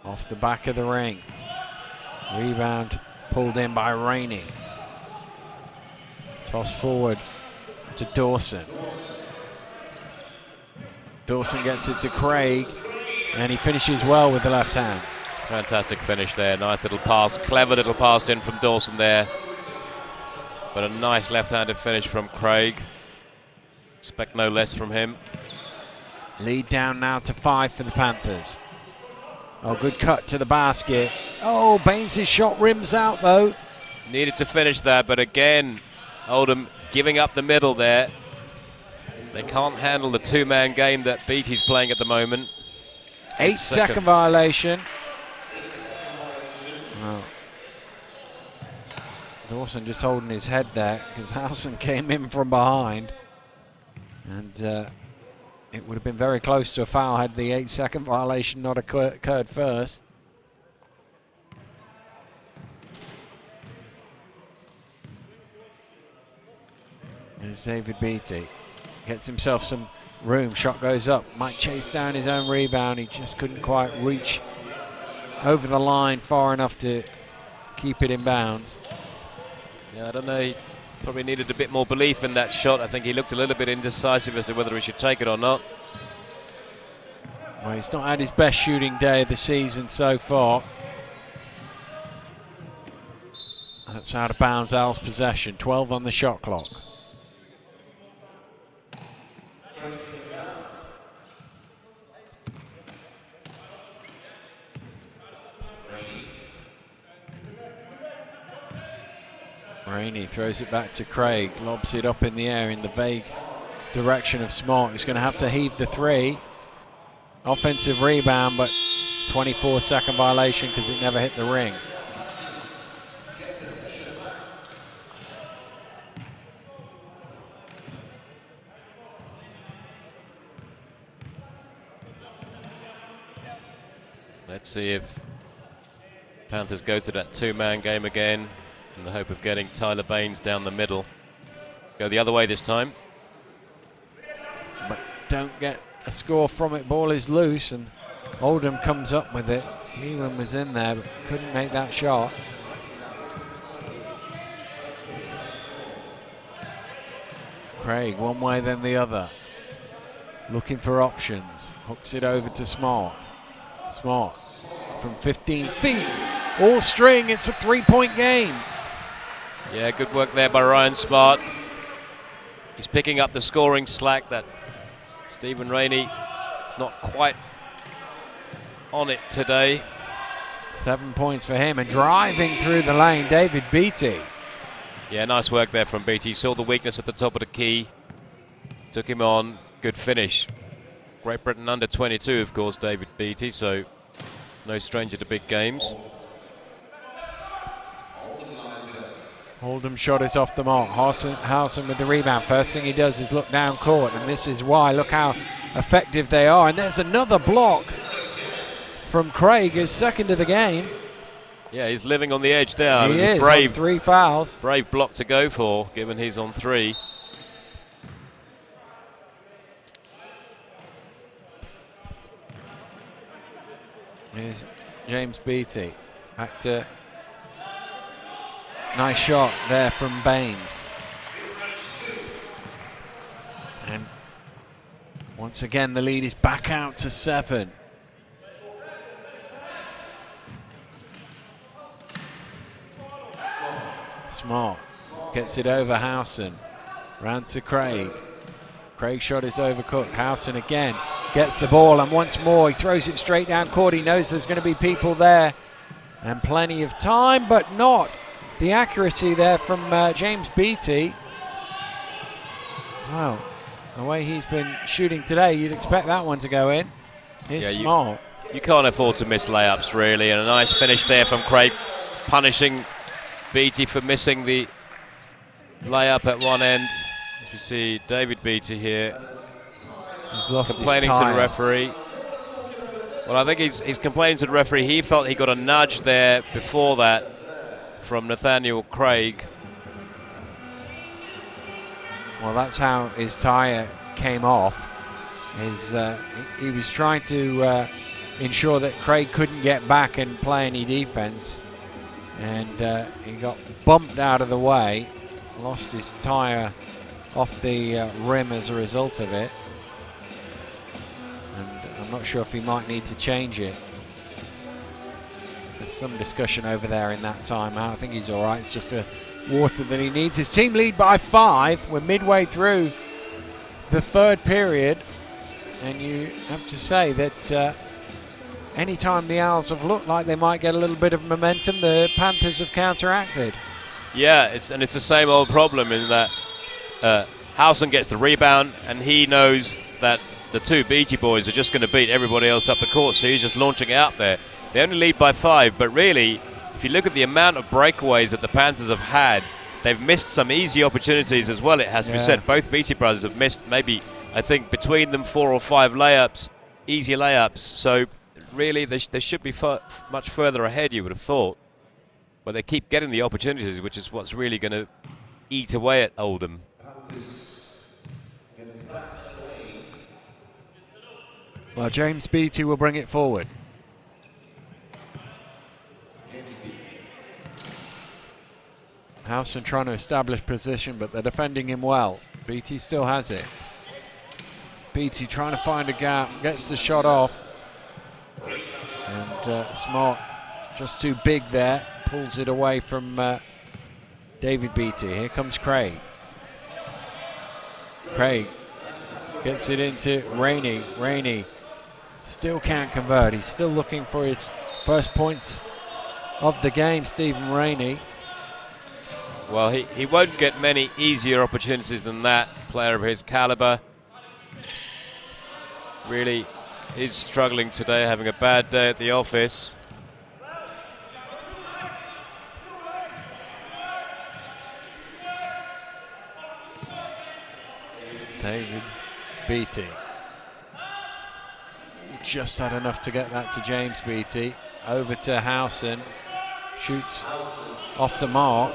Off the back of the ring. Rebound pulled in by Rainey. Toss forward to Dawson. Dawson gets it to Craig, and he finishes well with the left hand. Fantastic finish there. Nice little pass. Clever little pass in from Dawson there. But a nice left-handed finish from Craig. Expect no less from him. Lead down now to 5 for the Panthers. Oh, good cut to the basket. Oh, Baines' shot rims out though. Needed to finish that, but again, Oldham giving up the middle there. They can't handle the 2-man game that Beattie's playing at the moment. 8-second violation. Well, Dawson just holding his head there because Howson came in from behind. And it would have been very close to a foul had the 8-second violation not occurred first. There's David Beattie. Gets himself some room. Shot goes up. Might chase down his own rebound. He just couldn't quite reach over the line far enough to keep it in bounds. Yeah, I don't know. He probably needed a bit more belief in that shot. I think he looked a little bit indecisive as to whether he should take it or not. Well, he's not had his best shooting day of the season so far. That's out of bounds, Al's possession. 12 on the shot clock. Rainey throws it back to Craig, lobs it up in the air in the vague direction of Smart. He's going to have to heave the 3. Offensive rebound, but 24-second violation because it never hit the ring. Let's see if Panthers go to that 2-man game again in the hope of getting Tyler Baines down the middle. Go the other way this time. But don't get a score from it. Ball is loose and Oldham comes up with it. Neelan was in there but couldn't make that shot. Craig one way then the other. Looking for options. Hooks it over to Smart. Smart from 15 feet. All string. It's a 3-point game. Yeah, good work there by Ryan Smart. He's picking up the scoring slack that Stephen Rainey not quite on it today. 7 points for him and driving through the lane, David Beattie. Yeah, nice work there from Beattie. Saw the weakness at the top of the key. Took him on. Good finish. Great Britain under 22, of course, David Beattie, so no stranger to big games. Oldham shot is off the mark. Howson with the rebound. First thing he does is look down court, and this is why. Look how effective they are. And there's another block from Craig, his second of the game. Yeah, he's living on the edge there. He is, brave, on 3 fouls. Brave block to go for, given he's on 3. Here's James Beattie. Back to... Nice shot there from Baines. And once again, the lead is back out to 7. Smart gets it over Howson. Round to Craig. Craig's shot is overcooked. Howson again gets the ball, and once more he throws it straight down court. He knows there's going to be people there and plenty of time, but not the accuracy there from James Beattie. Well, the way he's been shooting today, you'd expect that one to go in. It's Smart. You can't afford to miss layups, really, and a nice finish there from Craig, punishing Beattie for missing the layup at one end. As we see David Beattie here, he's lost complaining his to tire. the referee. Well, I think he's complaining to the referee. He felt he got a nudge there before that from Nathaniel Craig. Well, that's how his tire came off. He was trying to ensure that Craig couldn't get back and play any defense, and he got bumped out of the way, lost his tire off the rim as a result of it, and I'm not sure if he might need to change it. There's some discussion over there in that timeout. I think he's all right. It's just a water that he needs. His team lead by 5. We're midway through the third period, and you have to say that anytime the Owls have looked like they might get a little bit of momentum, the Panthers have counteracted. Yeah, it's the same old problem in that Howson gets the rebound, and he knows that the two Beattie boys are just going to beat everybody else up the court, so he's just launching it out there. They only lead by 5, but really, if you look at the amount of breakaways that the Panthers have had, they've missed some easy opportunities as well, it has to be said. Both Beattie brothers have missed maybe, I think, between them 4 or 5 layups, easy layups, so really they should be much further ahead, you would have thought. But they keep getting the opportunities, which is what's really going to eat away at Oldham. Well, James Beattie will bring it forward. Howson trying to establish position, but they're defending him well. Beattie still has it. Beattie trying to find a gap, gets the shot off. And Smart just too big there, pulls it away from David Beattie. Here comes Craig. Craig gets it into Rainey. Rainey still can't convert. He's still looking for his first points of the game, Stephen Rainey. Well, he won't get many easier opportunities than that, player of his caliber. Really is struggling today, having a bad day at the office. David Beattie. Just had enough to get that to James Beattie. Over to Howson. Shoots off the mark.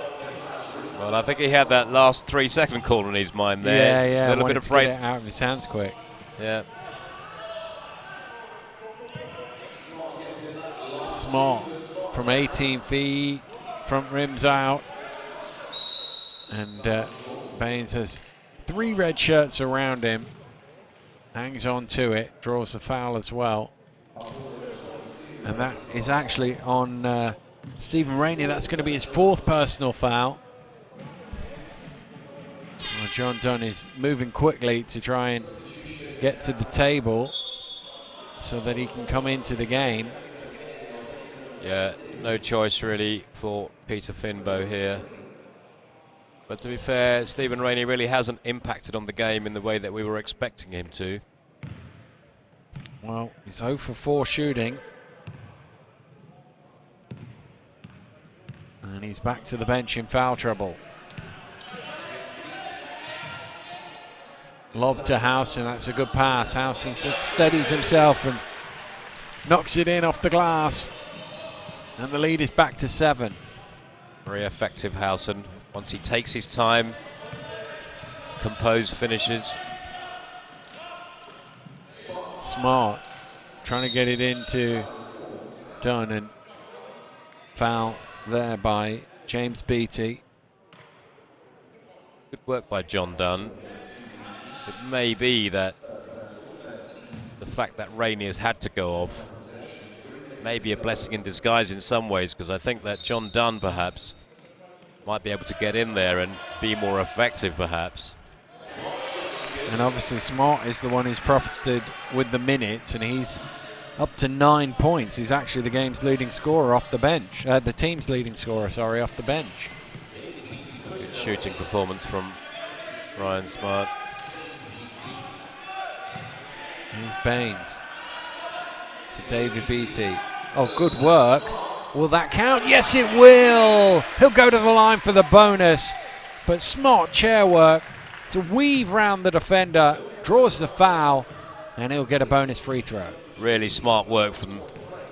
Well, I think he had that last 3-second call in his mind there. Yeah. A little bit afraid. To get it out of his hands quick. Yeah. Smart from 18 feet. Front rim's out. And Baines has 3 red shirts around him. Hangs on to it. Draws the foul as well. And that is actually on Stephen Rainey. That's going to be his 4th personal foul. Well, John Dunn is moving quickly to try and get to the table so that he can come into the game. Yeah, no choice really for Peter Finbow here. But to be fair, Stephen Rainey really hasn't impacted on the game in the way that we were expecting him to. Well, he's 0 for 4 shooting. And he's back to the bench in foul trouble. Lob to Howson, that's a good pass. Howson steadies himself and knocks it in off the glass. And the lead is back to 7. Very effective Howson. Once he takes his time, composed finishes. Smart trying to get it into Dunn, and foul there by James Beattie. Good work by John Dunn. It may be that the fact that Rainey has had to go off may be a blessing in disguise in some ways, because I think that John Dunn perhaps might be able to get in there and be more effective, perhaps. And obviously Smart is the one who's profited with the minutes, and he's up to 9 points. He's actually the game's leading scorer off the bench. The team's leading scorer, sorry, off the bench. Good shooting performance from Ryan Smart. Here's Baines to David Beattie. Oh, good work. Will that count? Yes, it will. He'll go to the line for the bonus, but smart chair work to weave round the defender, draws the foul, and he'll get a bonus free throw. Really smart work from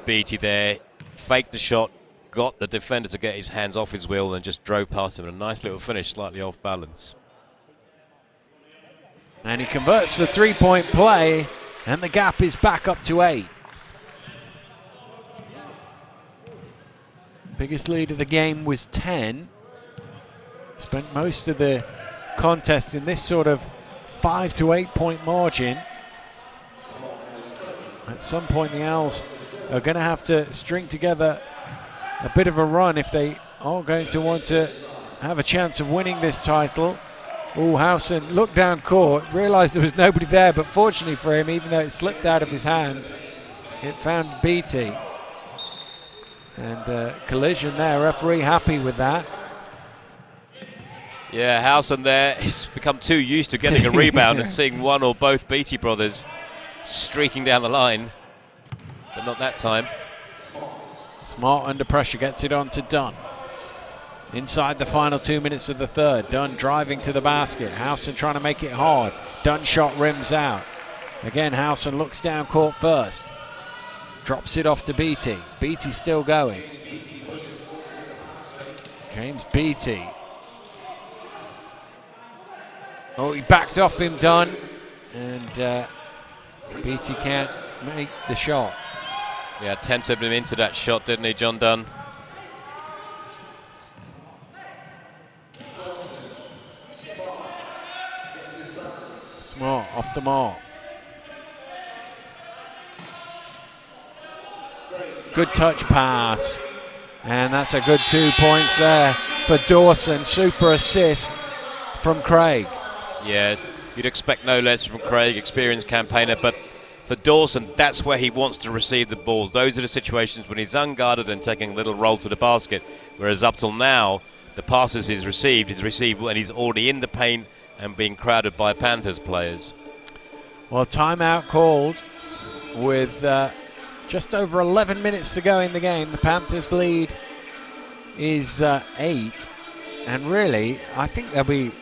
Beattie there. Faked the shot, got the defender to get his hands off his wheel, and just drove past him. A nice little finish, slightly off balance. And he converts the three-point play, and the gap is back up to 8. Biggest lead of the game was 10. Spent most of the contest in this sort of 5 to 8 point margin. At some point the Owls are going to have to string together a bit of a run if they are going to want to have a chance of winning this title. Oh, Howson looked down court, realised there was nobody there, but fortunately for him, even though it slipped out of his hands, it found Beattie. And collision there, referee happy with that. Yeah, Howson there, he's become too used to getting a rebound and seeing one or both Beattie brothers streaking down the line, but not that time. Smart under pressure, gets it on to Dunn. Inside the final 2 minutes of the third, Dunn driving to the basket. Howson trying to make it hard. Dunn shot rims out. Again, Howson looks down court first. Drops it off to Beattie. Beattie still going. James Beattie. Oh, he backed off him, Dunn. And Beattie can't make the shot. Yeah, tempted him into that shot, didn't he, John Dunn? Smart off the mark. Good touch pass. And that's a good 2 points there for Dawson. Super assist from Craig. Yeah, you'd expect no less from Craig, experienced campaigner, but for Dawson, that's where he wants to receive the ball. Those are the situations when he's unguarded and taking a little roll to the basket, whereas up till now, the passes he's received when he's already in the paint and being crowded by Panthers players. Well, timeout called with just over 11 minutes to go in the game. The Panthers lead is 8, and really, I think they'll be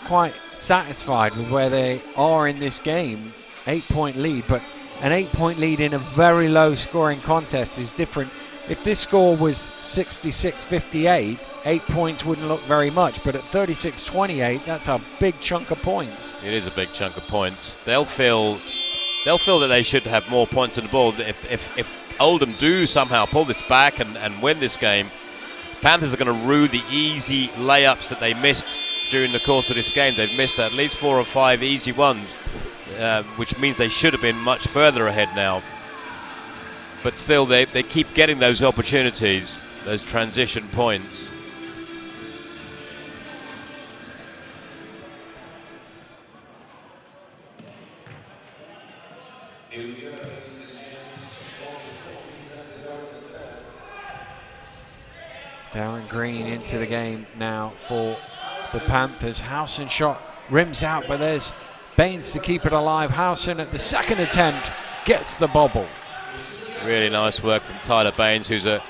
quite satisfied with where they are in this game. 8-point lead, but an 8-point lead in a very low scoring contest is different. If this score was 66-58, 8 points wouldn't look very much, but at 36-28, that's a big chunk of points. It is a big chunk of points. They'll feel that they should have more points on the board. If Oldham do somehow pull this back and win this game, Panthers are going to rue the easy layups that they missed during the course of this game. They've missed at least 4 or 5 easy ones, which means they should have been much further ahead now. But still, they keep getting those opportunities, those transition points. Darren Green into the game now for the Panthers. Howson shot rims out, but there's Baines to keep it alive. Howson at the second attempt gets the bobble. Really nice work from Tyler Baines, who's a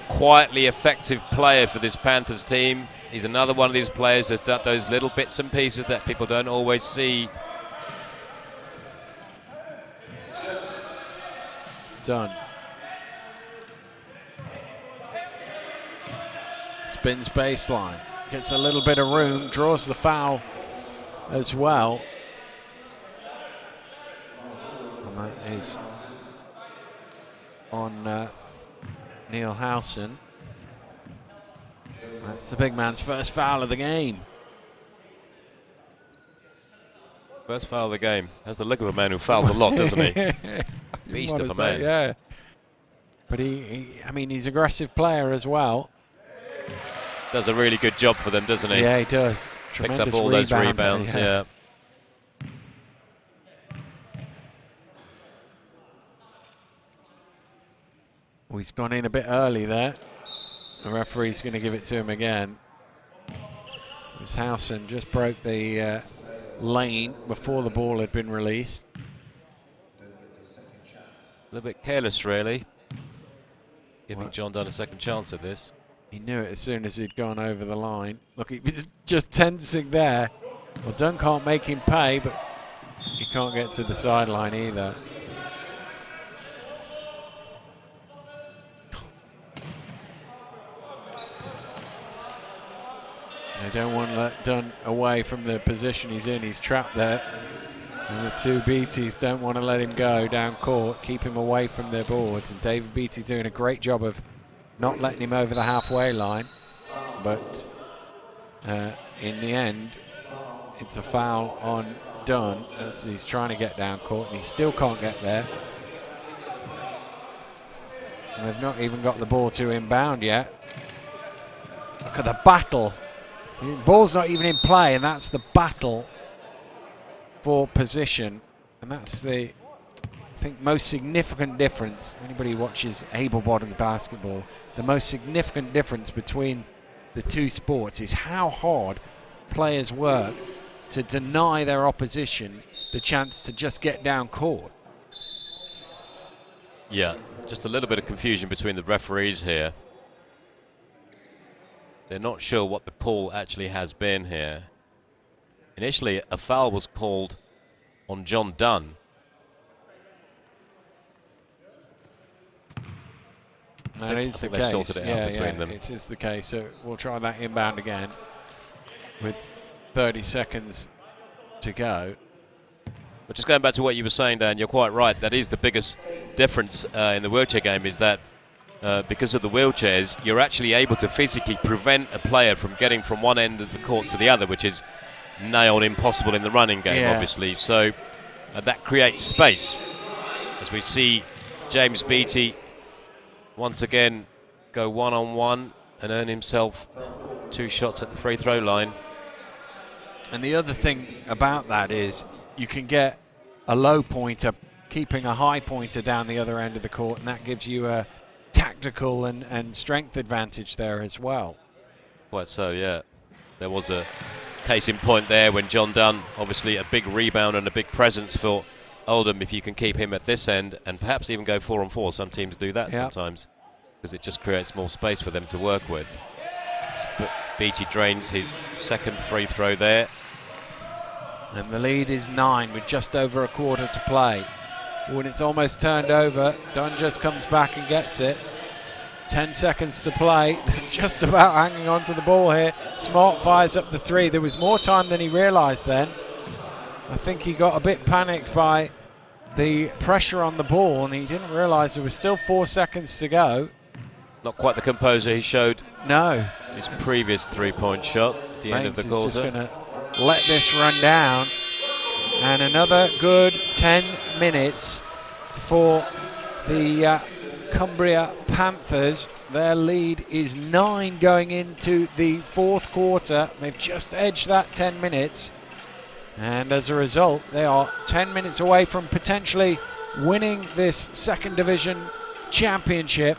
quietly effective player for this Panthers team. He's another one of these players that's done those little bits and pieces that people don't always see. Done. Spins baseline, gets a little bit of room, draws the foul as well. And that is on Neil Howson. That's the big man's first foul of the game. First foul of the game. Has the look of a man who fouls a lot, doesn't he? Beast of a man. Yeah. But I mean, he's an aggressive player as well. does a really good job for them, doesn't he? Yeah, he does. Picks up Tremendous all those rebounds, yeah. Well, he's gone in a bit early there. The referee's going to give it to him again. Housen just broke the lane before the ball had been released. A little bit careless, really. Giving John Dunn a second chance at this. He knew it as soon as he'd gone over the line. Look, he was just tensing there. Well, Dunn can't make him pay, but he can't get to the sideline either. They don't want to let Dunn away from the position he's in. He's trapped there. And the two Beatties don't want to let him go down court, keep him away from their boards. And David Beattie doing a great job of not letting him over the halfway line. But in the end, it's a foul on Dunn as he's trying to get down court, and he still can't get there. And they've not even got the ball to inbound yet. Look at the battle. The ball's not even in play, and that's the battle for position. And that's the, I think, most significant difference. Anybody who watches able-bodied basketball, the most significant difference between the two sports is how hard players work to deny their opposition the chance to just get down court. Yeah, just a little bit of confusion between the referees here. They're not sure what the call actually has been here. Initially, a foul was called on John Dunn. That is the case. They've sorted it out between them. It is the case. So we'll try that inbound again with 30 seconds to go. But just going back to what you were saying, Dan, you're quite right. That is the biggest difference in the wheelchair game, is that because of the wheelchairs, you're actually able to physically prevent a player from getting from one end of the court to the other, which is nailed impossible in the running game, obviously. So that creates space. As we see James Beattie once again go one-on-one and earn himself 2 shots at the free throw line. And the other thing about that is you can get a low pointer keeping a high pointer down the other end of the court, and that gives you a tactical and strength advantage there as well. Quite so, yeah. There was a case in point there when John Dunn, obviously a big rebound and a big presence for Oldham, if you can keep him at this end and perhaps even go 4-on-4. Some teams do that sometimes because it just creates more space for them to work with. But Beattie drains his second free throw there. And the lead is 9 with just over a quarter to play. When it's almost turned over, Dunn just comes back and gets it. 10 seconds to play, just about hanging on to the ball here. Smart fires up the 3. There was more time than he realised then. I think he got a bit panicked by the pressure on the ball, and he didn't realise there was still 4 seconds to go. Not quite the composure he showed. No. His previous 3-point shot at the end of the quarter. Is just going to let this run down. And another good 10 minutes for the Cumbria Panthers. Their lead is 9 going into the 4th quarter. They've just edged that 10 minutes. And as a result, they are 10 minutes away from potentially winning this 2nd Division championship.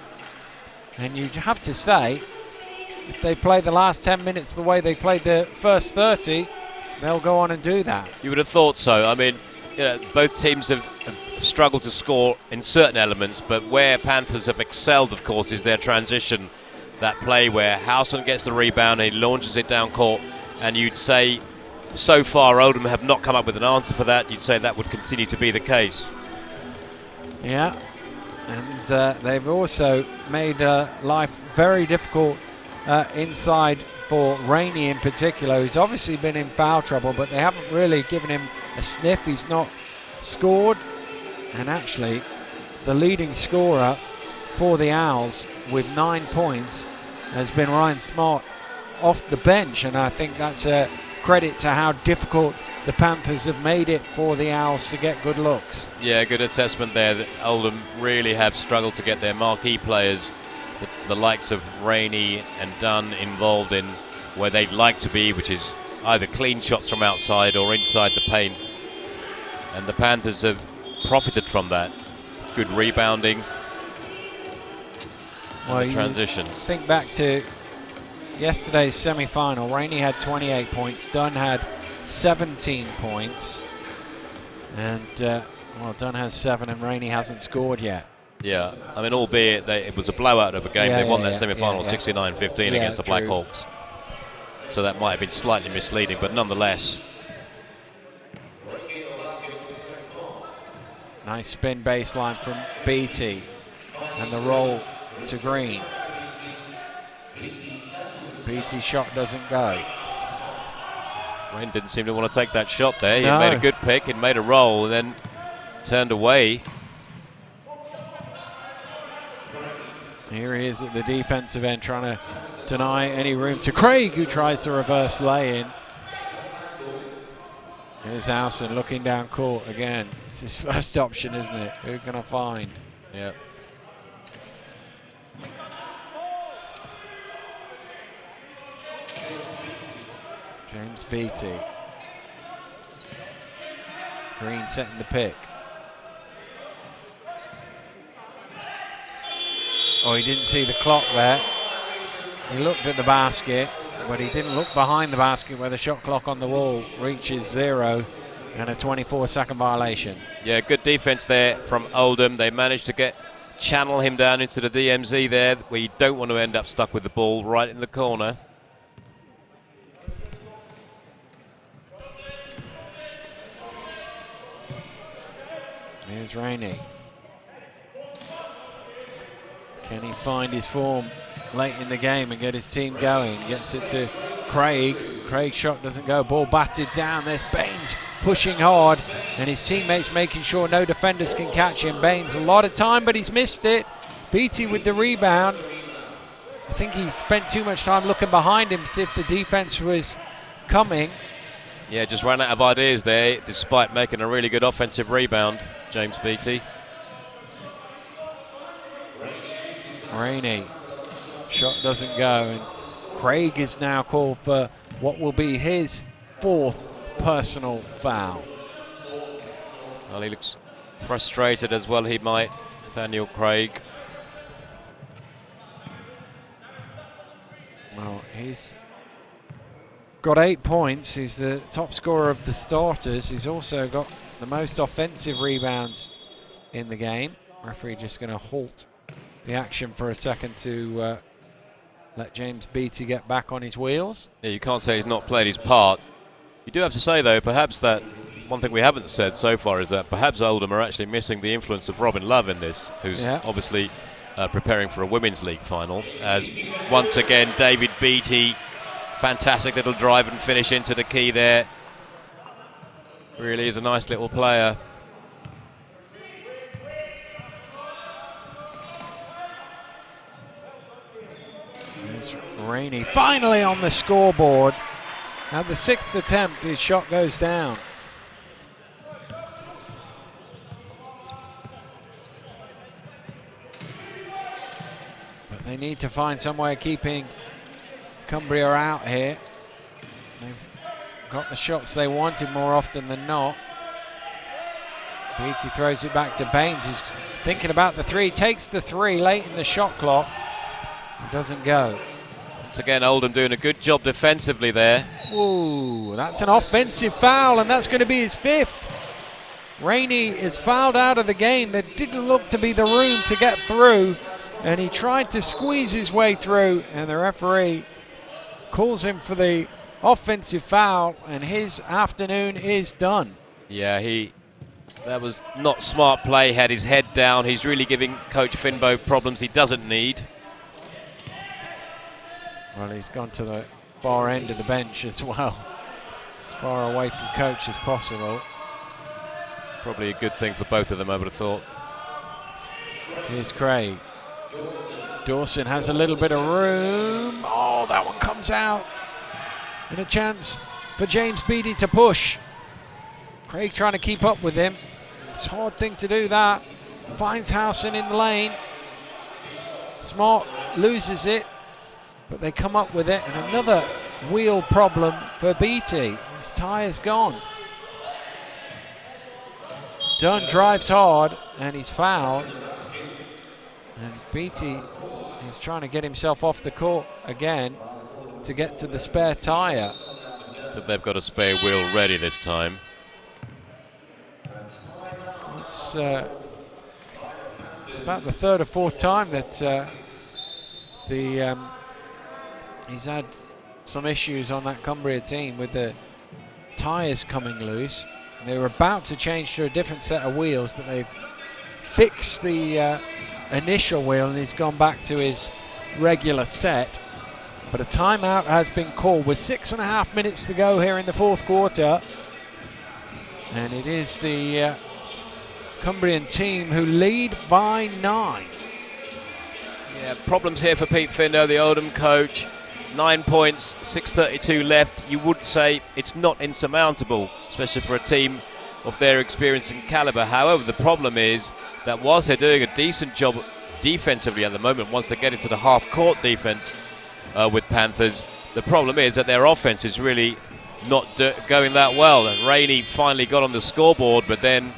And you'd have to say, if they play the last 10 minutes the way they played the first 30, they'll go on and do that. You would have thought so. I mean, you know, both teams have struggled to score in certain elements, but where Panthers have excelled, of course, is their transition. That play where Housen gets the rebound and he launches it down court, and you'd say so far Oldham have not come up with an answer for that. You'd say that would continue to be the case. Yeah, and they've also made life very difficult inside for Rainey in particular, who's obviously been in foul trouble, but they haven't really given him a sniff. He's not scored, and actually the leading scorer for the Owls with 9 points has been Ryan Smart off the bench, and I think that's a credit to how difficult the Panthers have made it for the Owls to get good looks. Yeah, good assessment there. That Oldham really have struggled to get their marquee players the likes of Rainey and Dunn involved in where they'd like to be, which is either clean shots from outside or inside the paint. And the Panthers have profited from that. Good rebounding and the transitions. Think back to yesterday's semi-final. Rainey had 28 points. Dunn had 17 points. And, well, Dunn has 7 and Rainey hasn't scored yet. Yeah, I mean, albeit it was a blowout of a game. They won that semi-final 69-15 against the Black Hawks. So that might have been slightly misleading, but nonetheless. Nice spin baseline from Beattie. And the roll to Green. Beattie's shot doesn't go. Green didn't seem to want to take that shot there. He made a good pick, he made a roll, and then turned away. Here he is at the defensive end trying to deny any room to Craig, who tries to reverse lay-in. Here's Howson looking down court again. It's his first option, isn't it? Who can I find? Yeah. James Beattie. Green setting the pick. Oh, he didn't see the clock there. He looked at the basket, but he didn't look behind the basket where the shot clock on the wall reaches 0 and a 24-second violation. Yeah, good defense there from Oldham. They managed to channel him down into the DMZ there, where you don't want to end up stuck with the ball right in the corner. Here's Rainey. Can he find his form late in the game and get his team going? Gets it to Craig. Craig's shot doesn't go. Ball batted down. There's Baines pushing hard, and his teammates making sure no defenders can catch him. Baines a lot of time, but he's missed it. Beattie with the rebound. I think he spent too much time looking behind him to see if the defense was coming. Yeah, just ran out of ideas there, despite making a really good offensive rebound, James Beattie. Rainey, shot doesn't go, and Craig is now called for what will be his 4th personal foul. Well, he looks frustrated as well, he might, Nathaniel Craig. Well, he's got 8 points. He's the top scorer of the starters. He's also got the most offensive rebounds in the game. Referee just going to halt the action for a second to let James Beattie get back on his wheels. Yeah, you can't say he's not played his part. You do have to say, though, perhaps that one thing we haven't said so far is that perhaps Oldham are actually missing the influence of Robin Love in this, who's obviously preparing for a Women's League final. As once again, David Beattie, fantastic little drive and finish into the key there. Really is a nice little player. Rainey finally on the scoreboard. At the 6th attempt, his shot goes down. But they need to find some way of keeping Cumbria out here. They've got the shots they wanted more often than not. Beattie throws it back to Baines, who's thinking about the 3. Takes the 3 late in the shot clock. It doesn't go. Once again, Oldham doing a good job defensively there. Ooh, that's an offensive foul, and that's going to be his 5th. Rainey is fouled out of the game. There didn't look to be the room to get through, and he tried to squeeze his way through, and the referee calls him for the offensive foul, and his afternoon is done. Yeah, that was not smart play, had his head down. He's really giving Coach Finbow problems he doesn't need. Well, he's gone to the far end of the bench as well, as far away from coach as possible. Probably a good thing for both of them, I would have thought. Here's Craig. Dawson has a little bit of room. Oh, that one comes out. And a chance for James Beattie to push. Craig trying to keep up with him. It's a hard thing to do that. Finds Howson in the lane. Smart loses it, but they come up with it, and another wheel problem for Beattie. His tyre's gone. Dunn drives hard, and he's fouled. And Beattie is trying to get himself off the court again to get to the spare tyre. I think they've got a spare wheel ready this time. It's about the third or fourth time that he's had some issues on that Cumbria team with the tyres coming loose. And they were about to change to a different set of wheels, but they've fixed the initial wheel and he's gone back to his regular set. But a timeout has been called with 6.5 minutes to go here in the fourth quarter. And it is the Cumbrian team who lead by 9. Yeah, problems here for Pete Findo, the Oldham coach. 9 points, 6:32 left. You would say it's not insurmountable, especially for a team of their experience and calibre. However, the problem is that whilst they're doing a decent job defensively at the moment, once they get into the half-court defence with Panthers, the problem is that their offence is really not going that well. And Rainey finally got on the scoreboard, but then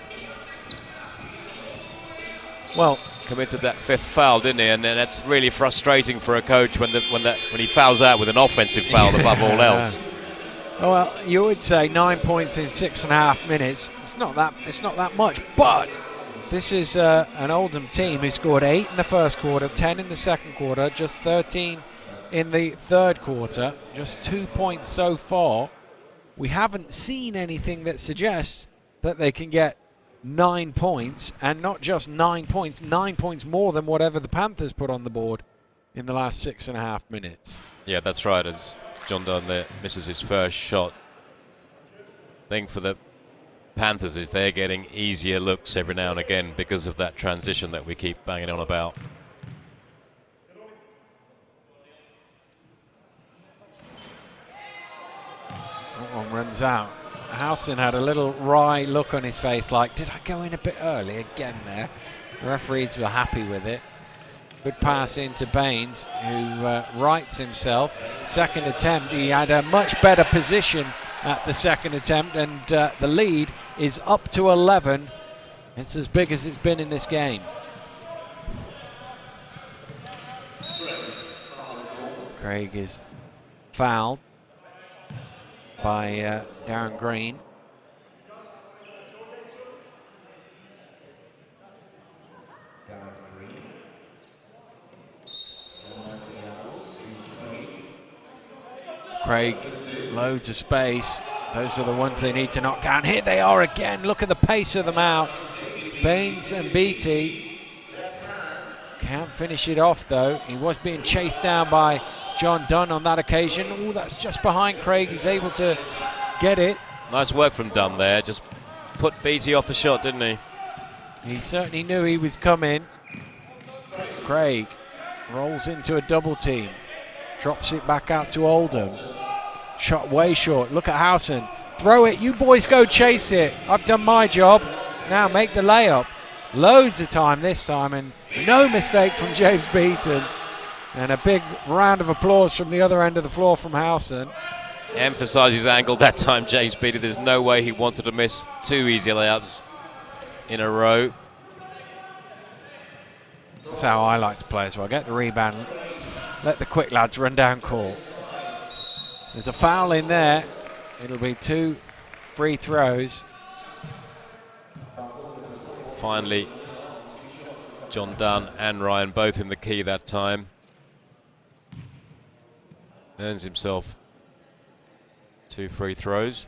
committed that 5th foul, didn't he? And then that's really frustrating for a coach when he fouls out with an offensive foul above all else. Well, you would say 9 points in 6.5 minutes. It's not that much, but this is an Oldham team who scored 8 in the first quarter, 10 in the second quarter, just 13 in the third quarter, just 2 points so far. We haven't seen anything that suggests that they can get 9 points, and not just 9 points, 9 points more than whatever the Panthers put on the board in the last 6.5 minutes. Yeah, that's right, as John Dunn there misses his first shot. Thing for the Panthers is they're getting easier looks every now and again because of that transition that we keep banging on about. That one runs out. Housen had a little wry look on his face, like, did I go in a bit early again there? The referees were happy with it. Good pass into Baines, who rights himself. Second attempt, he had a much better position at the second attempt, and the lead is up to 11. It's as big as it's been in this game. Craig is fouled by Darren Green. Craig, loads of space. Those are the ones they need to knock down. Here they are again. Look at the pace of them out. Baines and Beattie can't finish it off, though. He was being chased down by John Dunn on that occasion. Oh, that's just behind Craig. He's able to get it. Nice work from Dunn there. Just put Beattie off the shot, didn't he? He certainly knew he was coming. Craig rolls into a double team. Drops it back out to Oldham. Shot way short. Look at Housen. Throw it. You boys go chase it. I've done my job. Now make the layup. Loads of time this time, and no mistake from James Beaton. And a big round of applause from the other end of the floor from Housen. Emphasises his angle that time, James Beattie. There's no way he wanted to miss 2 easy layups in a row. That's how I like to play as well. Get the rebound. Let the quick lads run down court. There's a foul in there. It'll be 2 free throws. Finally, John Dunn and Ryan both in the key that time. Earns himself 2 free throws.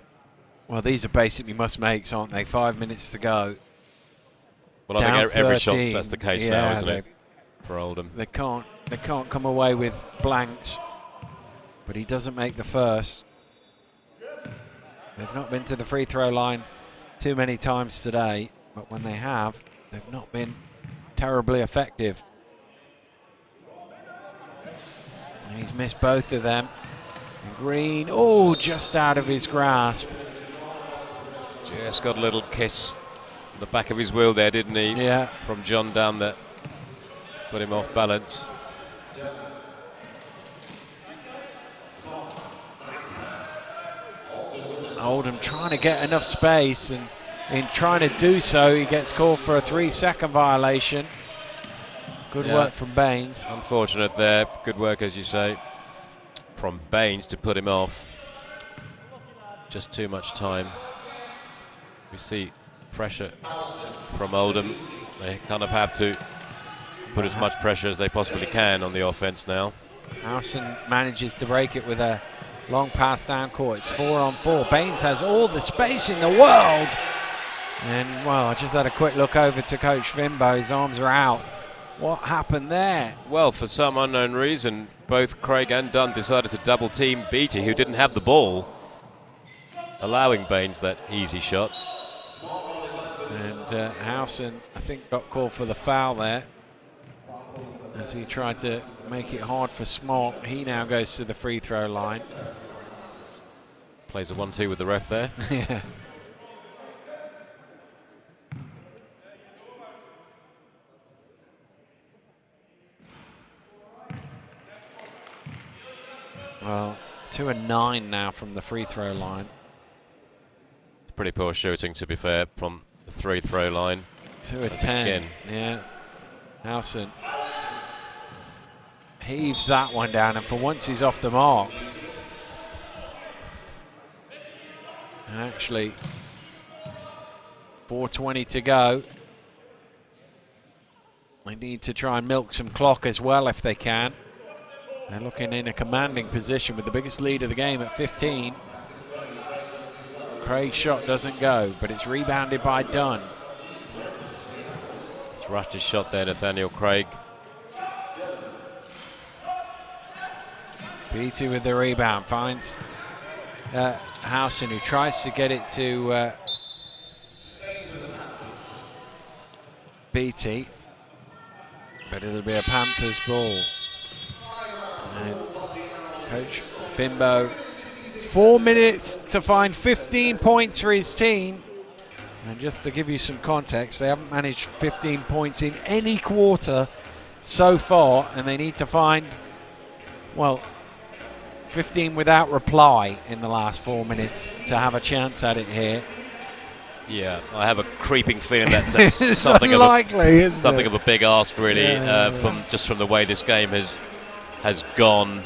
Well, these are basically must-makes, aren't they? 5 minutes to go. Well, I think every shot that's the case now, isn't it? For Oldham. They can't come away with blanks, but he doesn't make the first. They've not been to the free throw line too many times today, but when they have, they've not been terribly effective. And he's missed both of them. And Green, oh, just out of his grasp. Just got a little kiss on the back of his wheel there, didn't he? Yeah. From John Dunn that put him off balance. Oldham trying to get enough space, and in trying to do so, he gets called for a 3-second violation. Good work from Baines. Unfortunate there. Good work, as you say, from Baines to put him off. Just too much time. We see pressure from Oldham. They kind of have to put as much pressure as they possibly can on the offense now. Howson manages to break it with a long pass down court. It's 4-on-4. Baines has all the space in the world. And, well, I just had a quick look over to Coach Fimbo. His arms are out. What happened there? Well, for some unknown reason, both Craig and Dunn decided to double team Beattie, who didn't have the ball, allowing Baines that easy shot. And Howson, I think, got called for the foul there as he tried to make it hard for Smart. He now goes to the free throw line. Plays a 1-2 with the ref there. Yeah. Well, 2 and 9 now from the free throw line. Pretty poor shooting, to be fair, from the free throw line. 2 of 10. Again. Yeah. Howson heaves that one down, and for once he's off the mark. And actually, 4:20 to go. They need to try and milk some clock as well if they can. They're looking in a commanding position with the biggest lead of the game at 15. Craig's shot doesn't go, but it's rebounded by Dunn. He's rushed his shot there, Nathaniel Craig. Beattie with the rebound, finds Howson, who tries to get it to Beattie, but it'll be a Panthers ball. And Coach Fimbo, 4 minutes to find 15 points for his team. And just to give you some context, they haven't managed 15 points in any quarter so far, and they need to find, well, 15 without reply in the last 4 minutes to have a chance at it here. Yeah, I have a creeping feeling that's something unlikely, of a big ask, really, from the way this game has gone.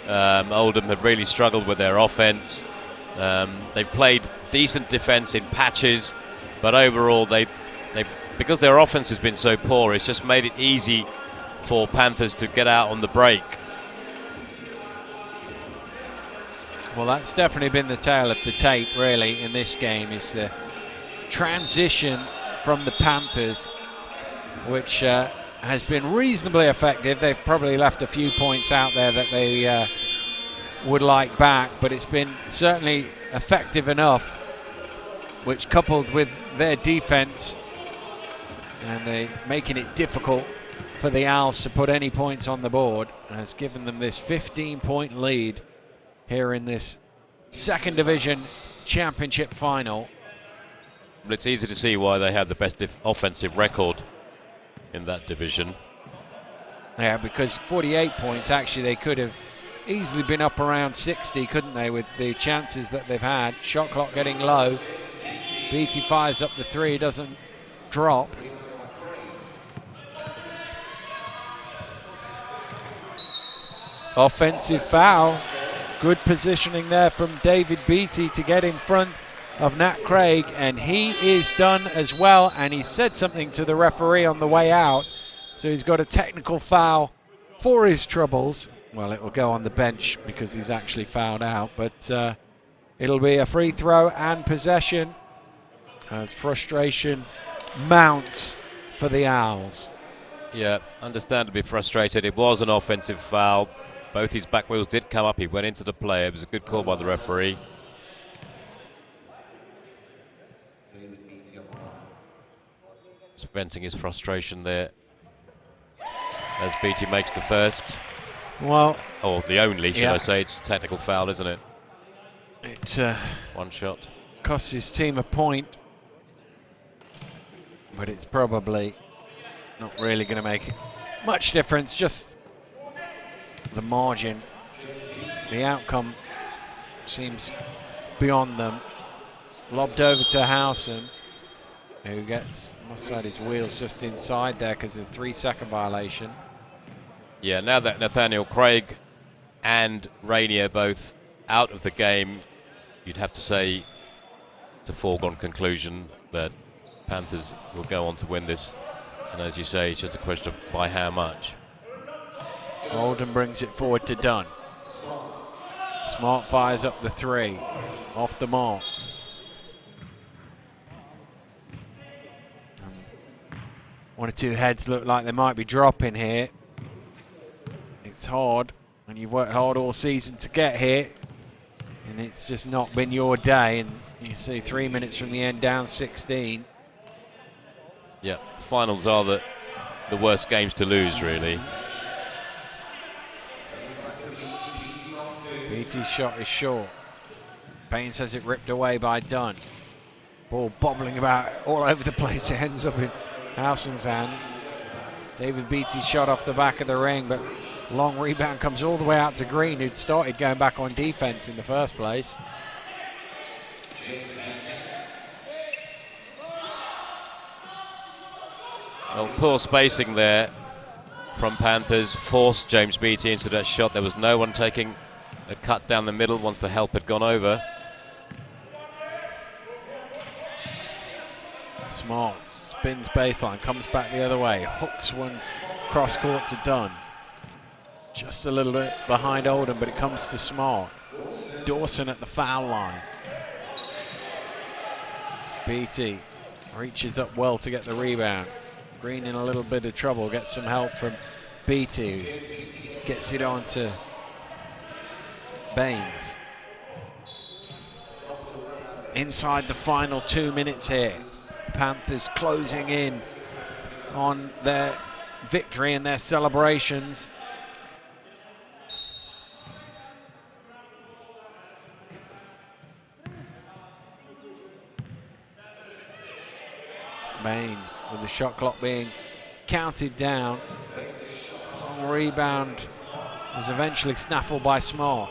Oldham have really struggled with their offense. They've played decent defense in patches, but overall, they because their offense has been so poor, it's just made it easy for Panthers to get out on the break. Well, that's definitely been the tale of the tape, really, in this game, is the transition from the Panthers, which has been reasonably effective. They've probably left a few points out there that they would like back, but it's been certainly effective enough, which, coupled with their defense and they making it difficult for the Owls to put any points on the board, has given them this 15-point lead here in this second division championship final. But it's easy to see why they have the best offensive record in that division. Yeah, because 48 points, actually they could have easily been up around 60, couldn't they, with the chances that they've had. Shot clock getting low. Beattie fires up the three, doesn't drop. Offensive foul. Good positioning there from David Beattie to get in front of Nat Craig, and he is done as well, and he said something to the referee on the way out, so he's got a technical foul for his troubles. Well, it will go on the bench because he's actually fouled out, but it'll be a free throw and possession as frustration mounts for the Owls. Yeah, understandably frustrated. It was an offensive foul. Both his back wheels did come up. He went into the play. It was a good call by the referee. Just venting his frustration there as Beattie makes the first. Well, or the only, should I say. It's a technical foul, isn't it? It one shot. Costs his team a point, but it's probably not really going to make much difference. Just the margin. The outcome seems beyond them. Lobbed over to Howson, who must have his wheels just inside there because of a 3-second violation. Yeah, now that Nathaniel Craig and Rainier both out of the game, you'd have to say it's a foregone conclusion that Panthers will go on to win this. And as you say, it's just a question of by how much. Oldham brings it forward to Dunn. Smart fires up the 3, off the mark. One or two heads look like they might be dropping here. It's hard, and you've worked hard all season to get here, and it's just not been your day. And you see 3 minutes from the end, down 16. Yeah, finals are the worst games to lose, really. BT's shot is short. Baines has it ripped away by Dunn. Ball bobbling about all over the place. It ends up in Howson's hands. David Beattie's shot off the back of the ring, but long rebound comes all the way out to Green, who'd started going back on defense in the first place. Well, poor spacing there from Panthers forced James Beattie into that shot. There was no one taking a cut down the middle once the help had gone over. Smart spins baseline, comes back the other way, hooks one cross court to Dunn. Just a little bit behind Oldham, but it comes to Smart. Dawson at the foul line. Beattie reaches up well to get the rebound. Green in a little bit of trouble, gets some help from Beattie, who gets it on to Baines. Inside the final 2 minutes here. Panthers closing in on their victory and their celebrations. Baines with the shot clock being counted down. Long rebound is eventually snaffled by Smart.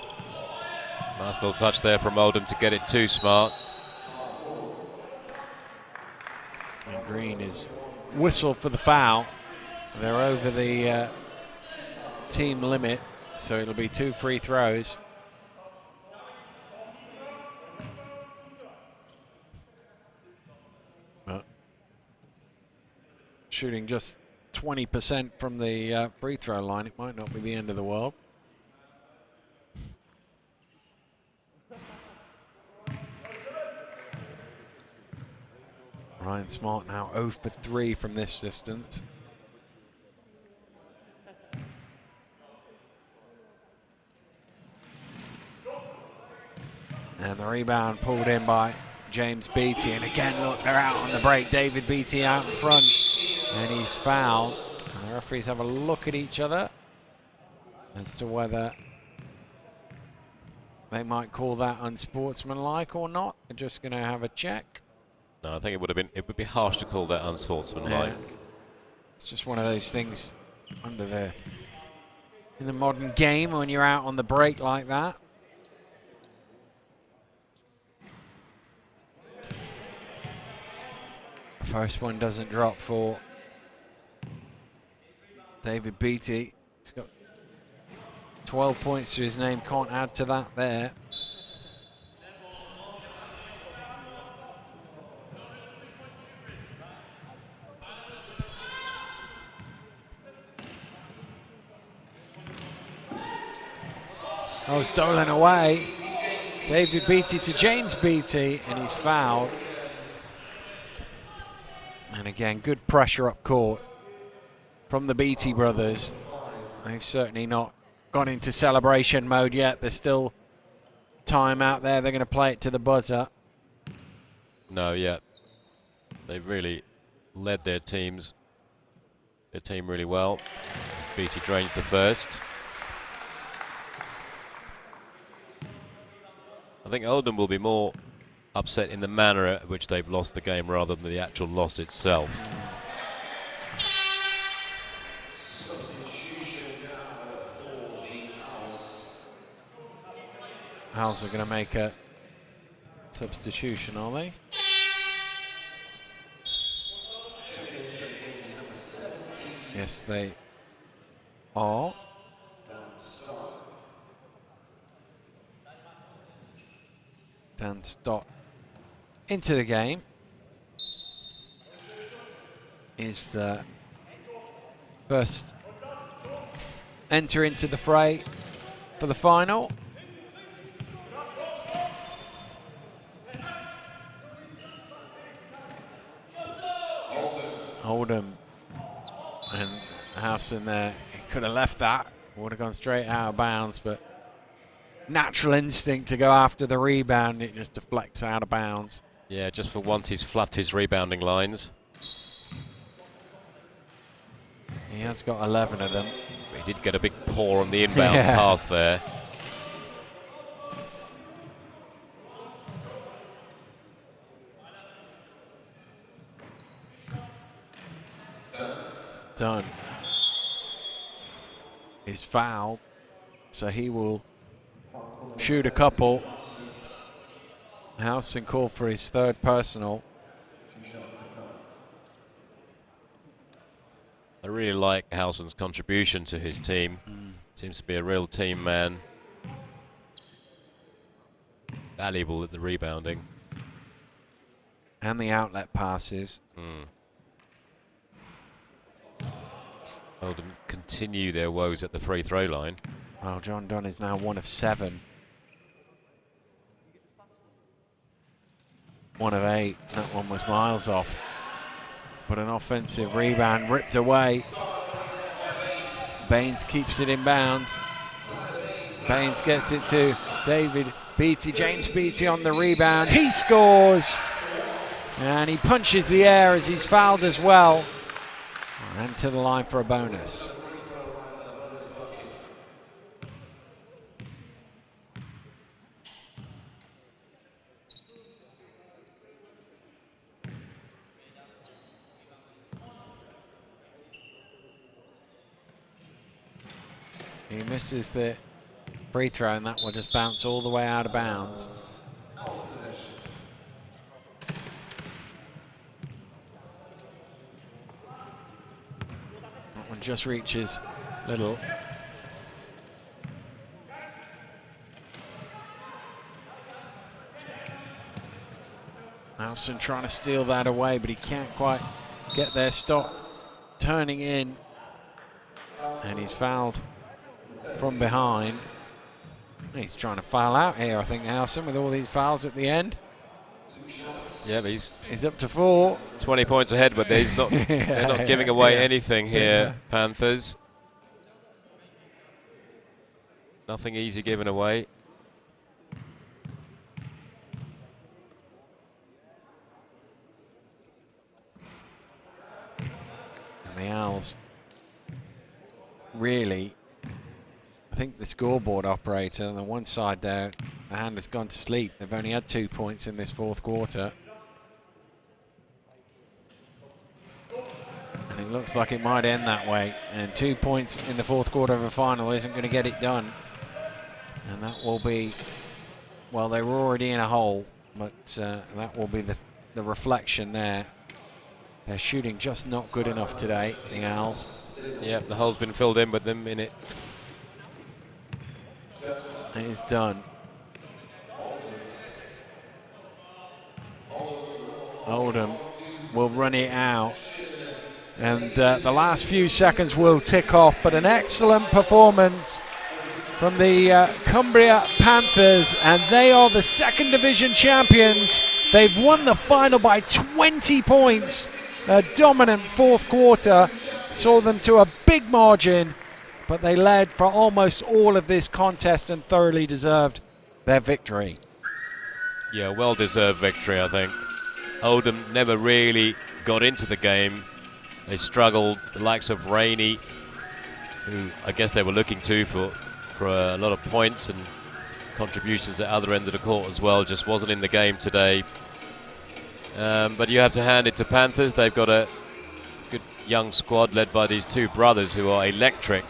Nice little touch there from Oldham to get it to Smart. And Green is whistled for the foul. They're over the team limit, so it'll be 2 free throws. Shooting just 20% from the free throw line, it might not be the end of the world. Ryan Smart now 0 for 3 from this distance. And the rebound pulled in by James Beattie. And again, look, they're out on the break. David Beattie out in front. And he's fouled. And the referees have a look at each other as to whether they might call that unsportsmanlike or not. They're just going to have a check. No, I think it would be harsh to call that unsportsmanlike. Yeah. It's just one of those things in the modern game when you're out on the break like that. The first one doesn't drop for David Beattie. He's got 12 points to his name, can't add to that there. Oh, stolen away. David Beattie to James Beattie, and he's fouled. And again, good pressure up court from the Beattie brothers. They've certainly not gone into celebration mode yet. There's still time out there. They're going to play it to the buzzer. No, yeah. They've really led their team really well. Beattie drains the first. I think Oldham will be more upset in the manner at which they've lost the game rather than the actual loss itself. Owls are going to make a substitution, are they? Yes, they are. Dan Stott into the game is the first enter into the fray for the final. Oldham and Howson there. He could have left that, would have gone straight out of bounds, but natural instinct to go after the rebound, it just deflects out of bounds. Yeah, just for once he's fluffed his rebounding lines. He has got 11 of them. He did get a big paw on the inbound pass there. Dunn is fouled, so he will shoot a couple. Howson called for his third personal. I really like Howson's contribution to his team. Seems to be a real team man. Valuable at the rebounding. And the outlet passes. Oldham continue their woes at the free throw line. Well, John Dunn is now 1 of 7. 1 of 8. That one was miles off. But an offensive rebound ripped away. Baines keeps it in bounds. Baines gets it to David Beattie. James Beattie on the rebound. He scores. And he punches the air as he's fouled as well. And to the line for a bonus. He misses the free throw, and that will just bounce all the way out of bounds. That one just reaches Little. Howson trying to steal that away, but he can't quite get there. Stop turning in, and he's fouled from behind. He's trying to foul out here, I think, Howson, with all these fouls at the end. Yeah, but he's up to 4. 20 points ahead, but he's not. They're not giving away anything here, Panthers. Nothing easy given away. And the Owls really, I think the scoreboard operator on the one side there, the hand has gone to sleep. They've only had 2 points in this fourth quarter. And it looks like it might end that way. And 2 points in the fourth quarter of a final isn't going to get it done. And that will be, well, they were already in a hole, but that will be the reflection there. They're shooting just not good enough today, the Owls. Yeah, the hole's been filled in with them in it. It is done. Oldham will run it out. And the last few seconds will tick off, but an excellent performance from the Cumbria Panthers, and they are the second division champions. They've won the final by 20 points. A dominant fourth quarter saw them to a big margin, but they led for almost all of this contest and thoroughly deserved their victory. Yeah, well-deserved victory, I think. Oldham never really got into the game. They struggled. The likes of Rainey, who I guess they were looking to for a lot of points and contributions at the other end of the court as well, just wasn't in the game today. But you have to hand it to Panthers. They've got a good young squad led by these two brothers who are electric.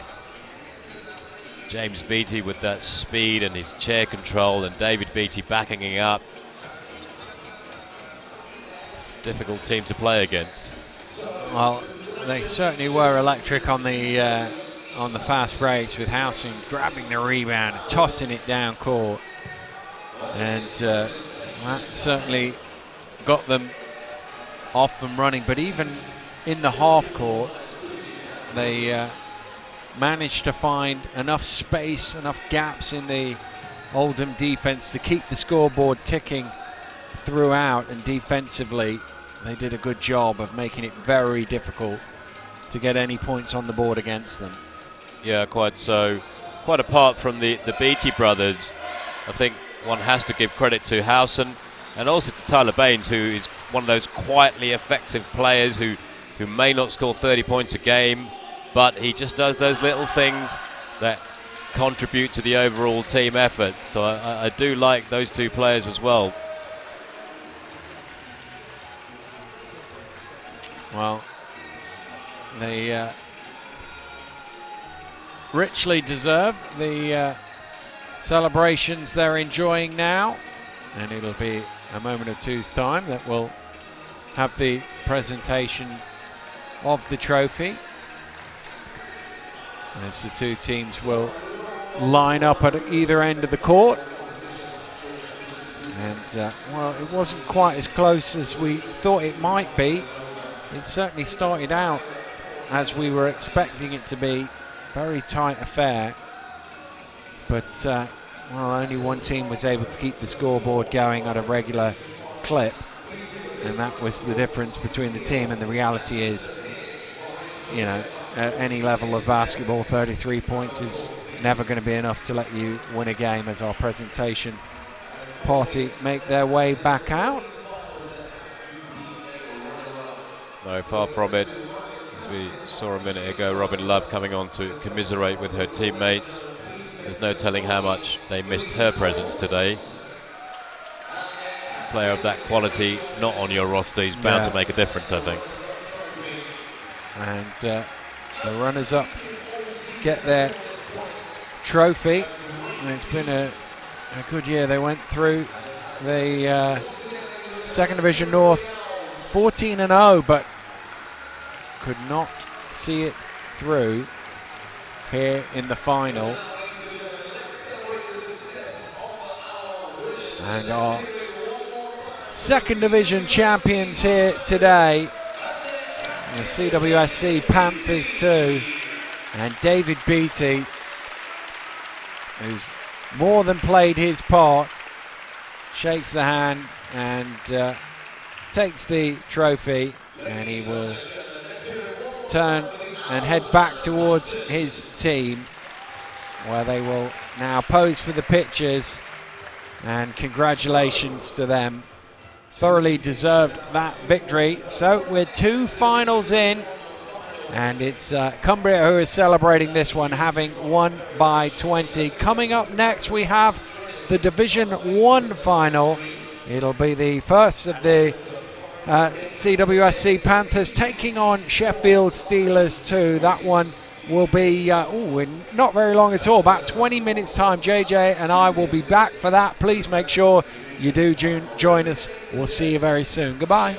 James Beattie with that speed and his chair control, and David Beattie backing him up. Difficult team to play against. Well, they certainly were electric on the fast breaks, with Howson grabbing the rebound and tossing it down court, and that certainly got them off and running. But even in the half court, they managed to find enough space, enough gaps in the Oldham defense to keep the scoreboard ticking throughout, and defensively they did a good job of making it very difficult to get any points on the board against them. Yeah, quite so. Quite apart from the Beattie brothers, I think one has to give credit to Howson and also to Tyler Baines, who is one of those quietly effective players who may not score 30 points a game, but he just does those little things that contribute to the overall team effort. So I do like those two players as well. Well, they richly deserve the celebrations they're enjoying now, and it'll be a moment or two's time that we'll have the presentation of the trophy, as the two teams will line up at either end of the court. And well, it wasn't quite as close as we thought it might be. It certainly started out as we were expecting it to be. Very tight affair, but well, only one team was able to keep the scoreboard going at a regular clip, and that was the difference between the team. And the reality is, you know, at any level of basketball, 33 points is never going to be enough to let you win a game, as our presentation party make their way back out. No, far from it. As we saw a minute ago, Robin Love coming on to commiserate with her teammates. There's no telling how much they missed her presence today. Player of that quality not on your roster is bound to make a difference, I think. And the runners-up get their trophy. And it's been a good year. They went through the Second Division North 14-0, but could not see it through here in the final. And our Second Division champions here today, the CWSC Panthers 2, and David Beattie, who's more than played his part, shakes the hand and takes the trophy, and he will turn and head back towards his team, where they will now pose for the pictures. And congratulations to them. Thoroughly deserved that victory. So we're two finals in, and it's Cumbria who is celebrating this one, having won by 20. Coming up next, we have the Division 1 final. It'll be the first of the CWSC Panthers taking on Sheffield Steelers 2. That one will be in not very long at all, about 20 minutes time. JJ and I will be back for that. Please make sure you do join us. We'll see you very soon. Goodbye.